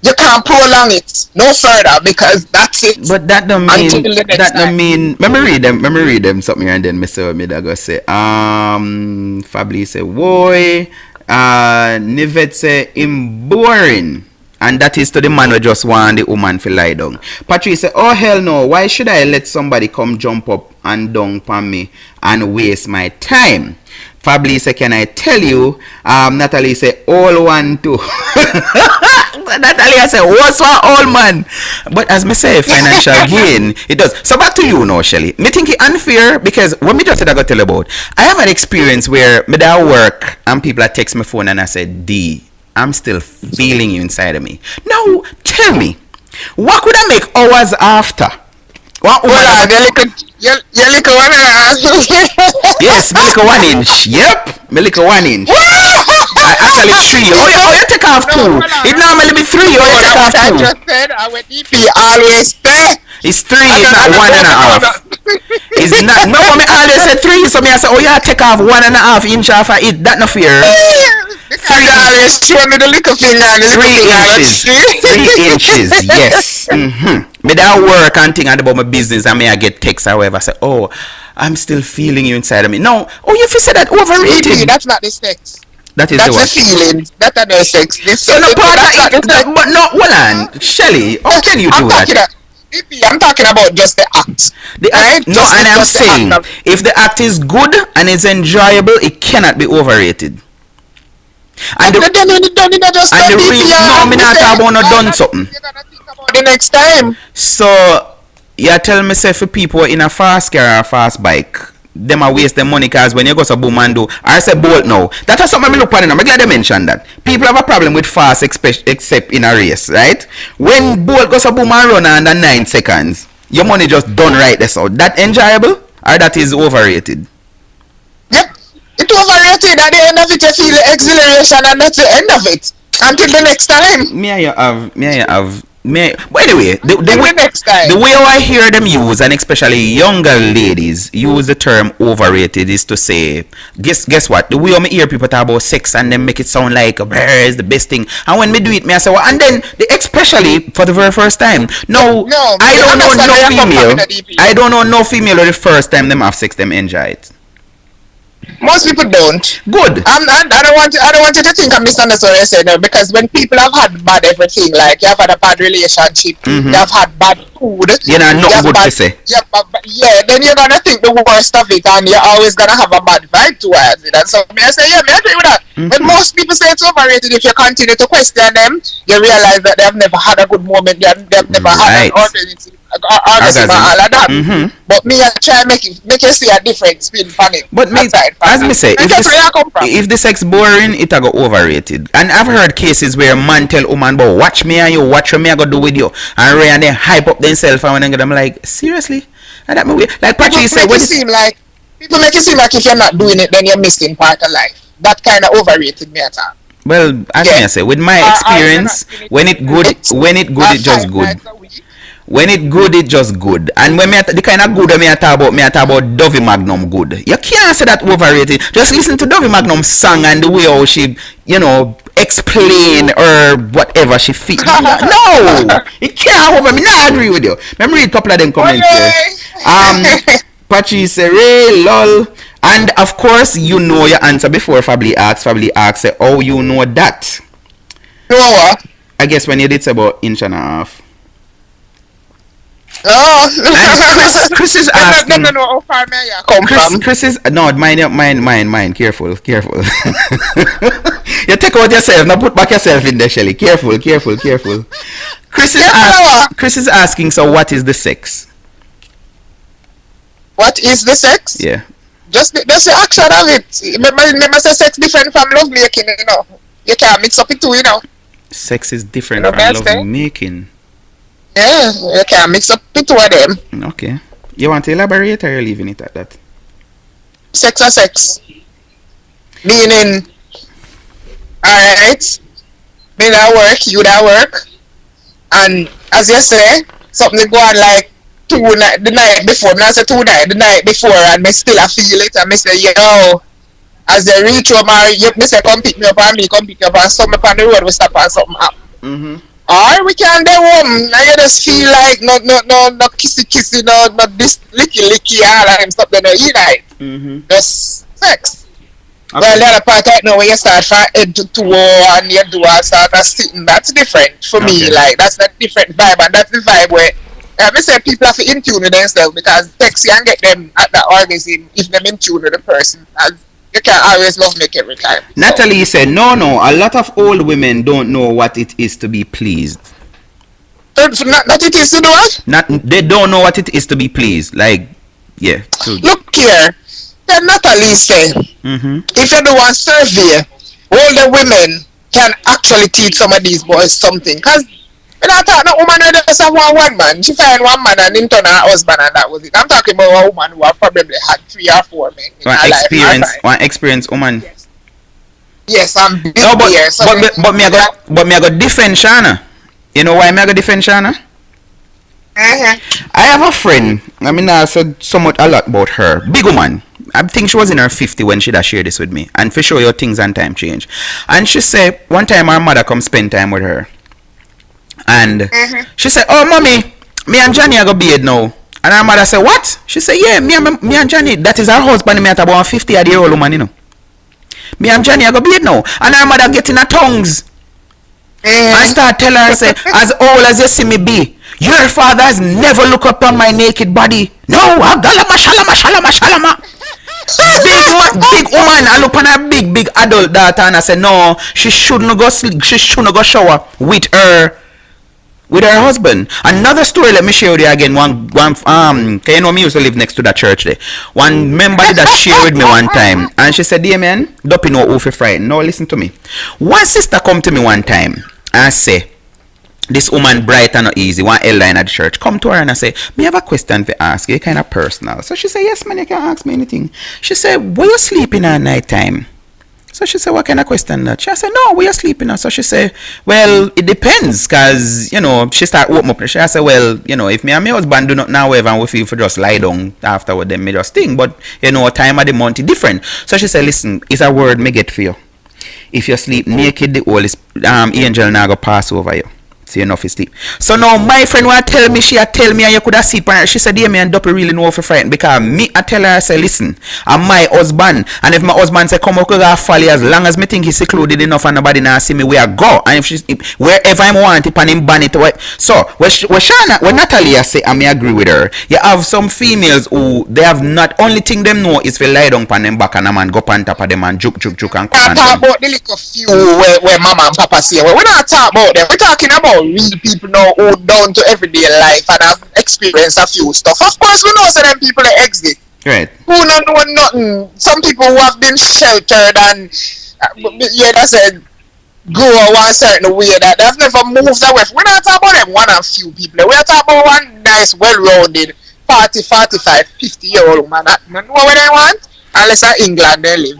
You can't prolong it no further because that's it. But that don't mean. Let me read them something and then Mr. Mida go say. Fably say, boy. Nivette say him boring, and that is to the man who just want the woman to lie down. Patrice say, oh hell no, why should I let somebody come jump up and down upon me and waste my time? Fably say, can I tell you? Natalie say, all one too. Natalie say, what's for all man? But as me say, financial gain, it does. So back to you now, Shelly. Me think it unfair because what me just said I got to tell about. I have an experience where me that work and people text my phone and I said, D, I'm still feeling you inside of me. Now tell me, what could I make hours after? What you little one Yes, me lick a 1 inch. Yep, me lick a 1 inch. Actually 3. You take off 2. It normally be 3. You take off 2. I just said our DP always there. It's 3. It's not 1.5. It's not. No, me always say 3. So me I say, oh yeah, take off 1.5 inch off of it. That no fear. Because you always show me the little finger and the 3 inches. 3 inches. Yes. Me that work and thing about my business, and me I get text however. I say, oh, I'm still feeling you inside of me. No. Oh, you feel say that overrated. That's not the sex. That's the feeling. That's not the sex. So no part of it. But no, hold on, Shelly. How can you do that? I'm talking about just the act. Right? No, and I'm saying if the act is good and it's enjoyable, it cannot be overrated. And the reason no, me not talk about no done something. You're gonna think about the next time. So you tell me say for people in a fast car or a fast bike, them a waste their money cause when you go to boom and do I say bolt now. That was something I look at and I'm glad they mentioned that. People have a problem with fast except in a race, right? When bolt goes to boom and run under 9 seconds, your money just done right there. So that enjoyable or that is overrated? Yep. It's overrated. At the end of it you feel the exhilaration and that's the end of it. Until the next time. But anyway, the way I hear them use, and especially younger ladies use the term overrated, is to say, guess what? The way I hear people talk about sex and then make it sound like is the best thing. And when me do it, me I say, well, and then especially for the very first time. No, I don't know no female. I don't know no female the first time them have sex, them enjoy it. Most people don't. Good. I don't want you to think I'm misunderstanding what I said now, because when people have had bad everything, like you have had a bad relationship, you have had bad food, you know, not good to say. Yeah, then you're gonna think the worst of it, and you're always gonna have a bad vibe towards it. And so me I say, yeah, me I agree with that. But most people say it's overrated. If you continue to question them, you realize that they have never had a good moment. They have never had an orgasm and all of that. But me I try make you see a different spin on it. But me, as me say, if the sex boring, it a go overrated. And I've heard cases where man tell woman, but watch me and you, watch me I go do with you, and they hype up themselves and when I'm like, seriously? And that me like Patrick said, people make it seem like if you're not doing it, then you're missing part of life. That kind of overrated me at all. Well, as I say, with my experience, when it good, it just good. When it good, it just good. And when the kind of good I talk about Dovey Magnum good. You can't say that overrated. Just listen to Dovey Magnum's song and the way how she, explain or whatever she feels. No, it can't over me. No, I agree with you. Let me read a couple of them comments here. Patrice Ray, lol. And of course, you know your answer before Fably asks, say, oh, you know that. You know what? I guess when you did say about inch and a half. Oh, and Chris is asking. No, how far may I come from? Chris is no, mine. Careful. You take out yourself, now put back yourself in there, Shelly. Careful. Chris is asking. So, what is the sex? What is the sex? Yeah. Just the action of it. Remember, say sex different from love making. You can't mix up it too. Sex is different from love making. Yeah, you can't mix up the two of them. Okay. You want to elaborate or you're leaving it at that? Sex or sex. Meaning, alright, me that work, you that work. And as you say, something go on like the night before. Me I say the night before, and me still I feel it, and me say, yo, as they reach home, me say come pick me up, and me come pick you up, and something on the road, we stop and something up. Or we can go home. Now you just feel like no kissy, no this licky, all of them stuff. They don't eat like just sex. Okay. Well, the other part right now when you start from head to toe and you do all sort of sitting, that's different for me. Like that's a different vibe, and that's the vibe where I say people have to in tune with themselves, because sex you can get them at the orgasm if they're in tune with the person. As you can't always love make every time. Natalie said, no, a lot of old women don't know what it is to be pleased. Not it is to do what? They don't know what it is to be pleased. Like, yeah. Look here. Then Natalie said, if you do one survey, older women can actually teach some of these boys something. Because When I talk, no woman who just have one man. She find one man and him turn her husband and that was it. I'm talking about a woman who have probably had 3 or 4 men in her life. One experienced woman. Yes, I'm big no, but, here. So but me I go defend Shana. You know why me I go defend Shana? I have a friend. I mean, I said somewhat a lot about her. Big woman. I think she was in her 50 when she shared this with me. And for sure, your things and time change. And she said one time her mother come spend time with her. And she said, "Oh, mommy, me and Johnny are going to bed now." And her mother said, "What?" She said, "Yeah, me and Johnny, that is her husband, me at about 50-year-old woman, you know. Me and Johnny are going to bed now." And her mother get in her tongues. I start telling her, say, "As old as you see me be, your father has never looked upon my naked body. No, Abdallah, mashallah. Big woman, I look on her big adult daughter and I say, no, she shouldn't go sleep, she shouldn't go shower with her husband." Another story, let me share with you again. One you know me used to live next to that church there. One member did that share with me one time, and she said, "Damien, don't be no awful frightened. No, listen to me. One sister come to me one time and say, this woman bright and not easy, one elder in at the church, come to her and I say, me have a question to ask you, kind of personal." So she said, "Yes, man, you can ask me anything." She said, "Were you sleeping at night time?" So she said, "What kind of question that?" She said, "No, we are sleeping." So she said, "Well, it depends, cause you know." She start open up. She said, "Well, you know, if me and my husband do not now ever and we feel for just lie down afterward, then me just think. But you know, time of the month is different." So she said, "Listen, it's a word me get for you. If you sleep naked, the Holy angel now go pass over you. So you know if you sleep." So now my friend want tell me, she tell me and you could have sleep, and she said, "Yeah, me and Duppy really know if you frightened, because me I tell her, I say, listen, I'm my husband, and if my husband say come up with a folly, as long as me think he's secluded enough and nobody now see me where I go, and if wherever I want it and him ban it away." So when Natalia say, I may agree with her, you have some females who they have not only thing them know is to lie down on them back and a man go on top of them and juke and come on them. Talk about the little few where mama and papa say, we're not talking about them, we're talking about real people now who down to everyday life and have experienced a few stuff. Of course, we know so them people that exist. Right. Who don't know nothing. Some people who have been sheltered and that's a grow one certain way that they've never moved away. We're not talking about them one and few people. We're talking about one nice, well-rounded 40, 45, 50-year-old woman that know what they want. Unless in England they live.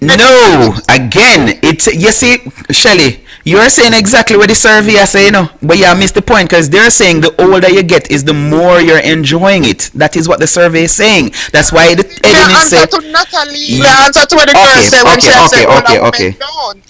No, again, it's you see, Shelly, you're saying exactly what the survey are saying, but you missed the point, because they're saying the older you get is the more you're enjoying it. That is what the survey is saying. That's why the evidence says. The answer to what the girl said when she said,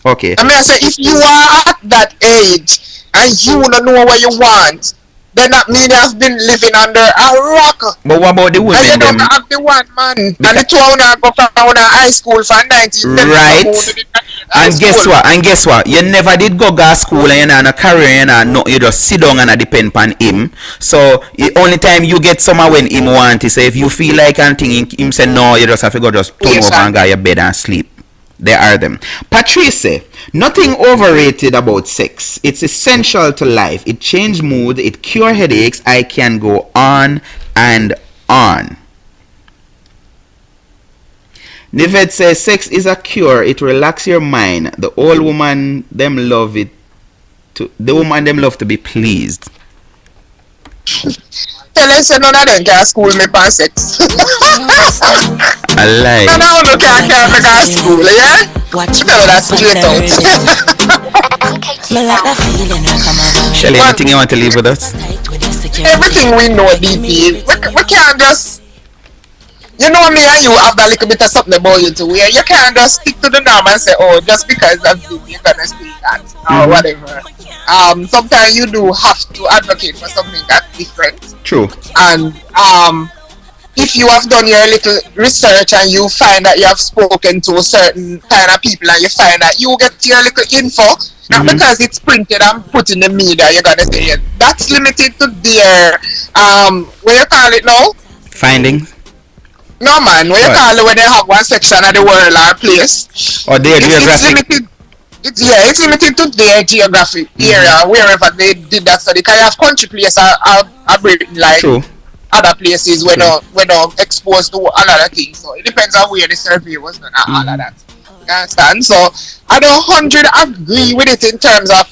okay. I mean, I say, if you are at that age and you don't know what you want, then that means you have been living under a rock. But what about the women? And you don't have the one man. And the two of them go from high school for 19. Right. And guess what? You never did go to school and you're not a career, you just sit down and depend on him. So the only time you get somewhere when him want is say if you feel like anything, him say no, you just have to go just turn over and go to your bed and sleep. There are them. Patrice, nothing overrated about sex. It's essential to life. It changes mood. It cures headaches. I can go on and on. Nivette says sex is a cure. It relaxes your mind. The old woman them love it. The woman them love to be pleased. Tell us none of them can school me for sex. I lie. None of them can make a school, yeah? Tell that straight out. Shelly, anything you want to leave with us? Everything we know, DP. We can't just... You know me and you have a little bit of something about you too. Where you can't just stick to the norm and say, oh, just because of this, you're gonna speak that or whatever. Sometimes you do have to advocate for something that's different. True. And if you have done your little research and you find that you have spoken to certain kind of people and you find that you get your little info, not because it's printed and put in the media, you're gonna say that's limited to their what you call it now? Findings. No man, what you call it when they have one section of the world or place? Or their geographic. It's limited to their geographic area, wherever they did that study. Because you have country places are like True. other places where not exposed to a lot of things. So it depends on where the survey was done and all of that. You understand? So I don't 100 agree with it in terms of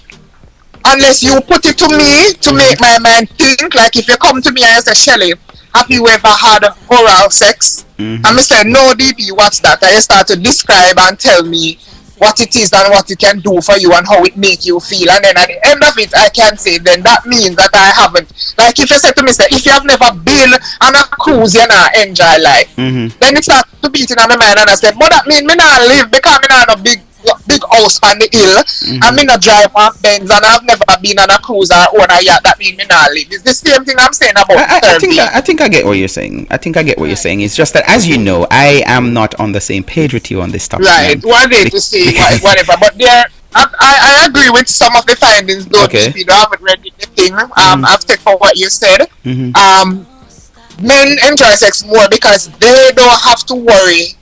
unless you put it to me to make my mind think. Like if you come to me and you say, Shelly, have you ever had oral sex? And I say, no, DP, what's that? And you start to describe and tell me what it is and what it can do for you and how it make you feel. And then at the end of it, I can say, then that means that I haven't. Like if you say to me, say, if you have never been on a cruise, you not enjoy life. Then it starts to beat in my mind and I say, but that means me not live because me not a big house on the hill. I mean a drive on Benz and I've never been on a cruise or own a yacht. That means me not live. It's the same thing I'm saying about I think I get what you're saying. You're saying. It's just that, as you know, I am not on the same page with you on this topic. Right. One day to say whatever. But there, I agree with some of the findings though. Okay. I haven't read the thing. I've taken for what you said. Men enjoy sex more because they don't have to worry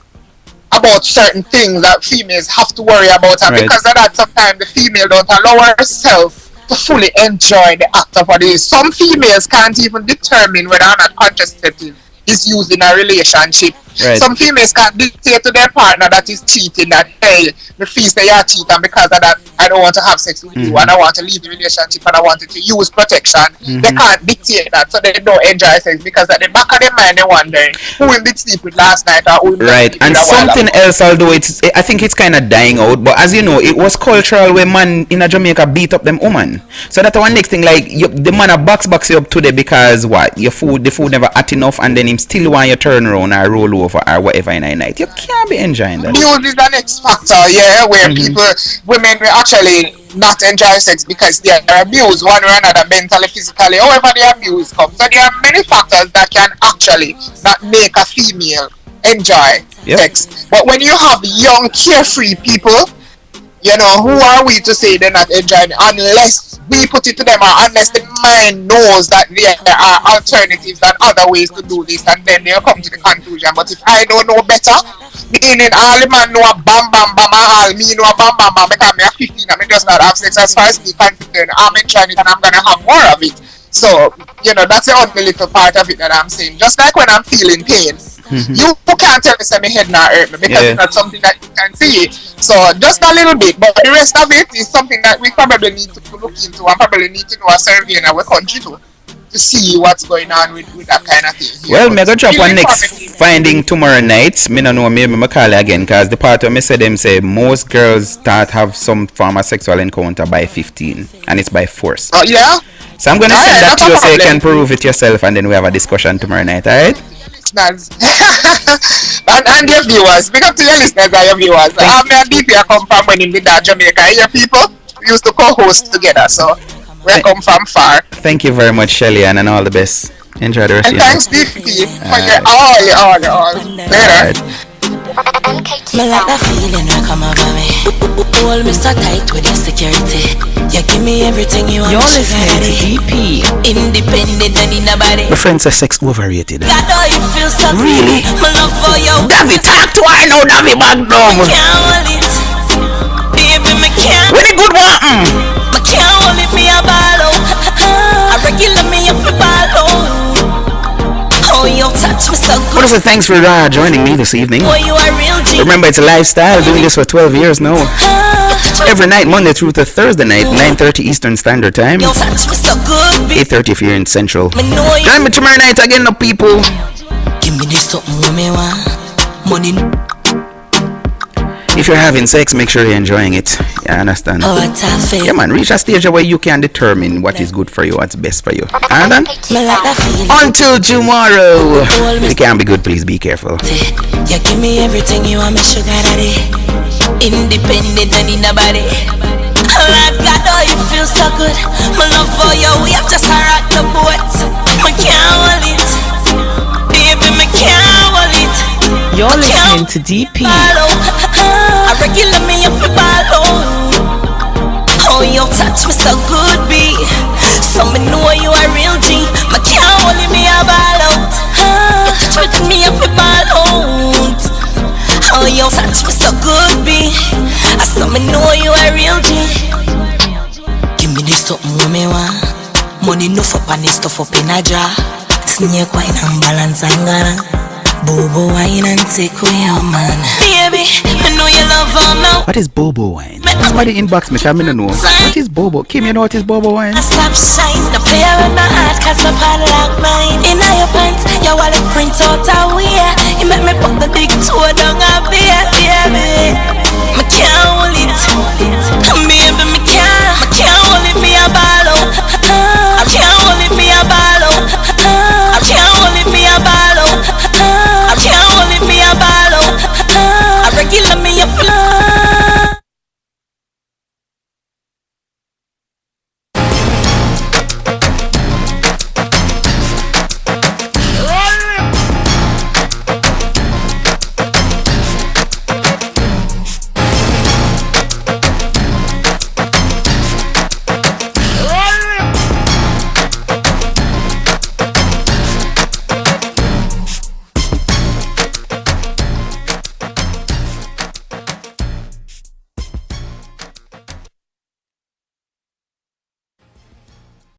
about certain things that females have to worry about, and because of that, sometimes the female don't allow herself to fully enjoy the act of what it is. Some females can't even determine whether or not contraceptive is used in a relationship. Some females can't dictate to their partner that is cheating that, hey, the feel say you're cheating because of that I don't want to have sex with you and I want to leave the relationship and I wanted to use protection. They can't dictate that, so they don't enjoy sex because at the back of their mind they're wondering who will they sleep with last night or who will right. And something else, although I think it's kind of dying out, but as you know, it was cultural where man in Jamaica beat up them woman. So that's one next thing, like the man a box you up today because what the food never hot enough, and then him still want you turn around or roll over or whatever in a night. You can't be enjoying that. Abuse is the next factor, where women will actually not enjoy sex because they are abused one way or another, mentally, physically, however the abuse comes. So there are many factors that can actually not make a female enjoy sex. But when you have young, carefree people, who are we to say they're not enjoying it unless we put it to them, or unless the mind knows that there are alternatives and other ways to do this, and then they'll come to the conclusion. But if I don't know better, meaning all the man know a bam bam bam, all me know a bam bam bam, because me are 15 and me just not have sex, as far as me concerned, I'm enjoying it and I'm gonna have more of it. So, that's the only little part of it that I'm saying. Just like when I'm feeling pain, you can't tell me say my head not hurt me because it's not something that you can see. So just a little bit, but the rest of it is something that we probably need to look into and probably need to do a survey in our country to see what's going on with that kind of thing. Well, me go drop one next finding tomorrow night. Me no know, maybe me call it again, because the part where me say them say most girls start have some form of sexual encounter by 15 and it's by force. Yeah. So I'm gonna send that to you so you can prove it yourself, and then we have a discussion tomorrow night, alright? And your viewers, big up to your listeners and your viewers. Me and DP come from when in Jamaica. Your people we used to co-host together, so we come from far. Thank you very much, Shelly, and all the best. Enjoy the rest of your night. And thanks, DP, for your all. Later. Me like that feeling that come over me. Hold me so tight with your security. You give me everything you want. You're listening to DP. Independent and in a body. My friend says sex overrated. God, oh, you feel so really? My love for you. Davy, talk to her now, Davy, back down. I can't hold it. Baby, me can't. With a good one. I can't hold it, me a ball out. I regular me up a ball out. Oh, you touch me so good. Well, thanks for joining me this evening. Oh, you are real G. Remember, it's a lifestyle, doing this for 12 years now. Every night, Monday through to Thursday night, 9:30 Eastern Standard Time, 8:30 if you're in Central. Join me tomorrow night again, the people. Give me this something me want. Money. If you're having sex, make sure you're enjoying it. Yeah, I understand. Yeah, man, reach a stage where you can determine what is good for you, what's best for you. And until tomorrow, it can be good, please be careful. You give me everything you want, me sugar daddy. Independent and in a body. Like God, oh, you feel so good. My love for you, we have just rock the boat. I can't hold it. Baby, me can't hold it. You're listening to DP. I regular me up a ball. Oh, you touch me so good, B. So me know you are real G. My can't hold me a ball out. You touch me up a ball out. Oh, you touch me so good, B. I saw me know you are real G. Give me this something what me want. Money no for and this stuff up in a jar. Snake wine and balance and gana. Bobo wine and take away your man. Baby, I know you love her now. What is Bobo wine? Somebody inbox me, tell me no know. What is Bobo? Kim, you know what is Bobo wine? I stop shine, the player with my heart, cause my padlock mine. In your pants, your wallet print out a wear. You make me put the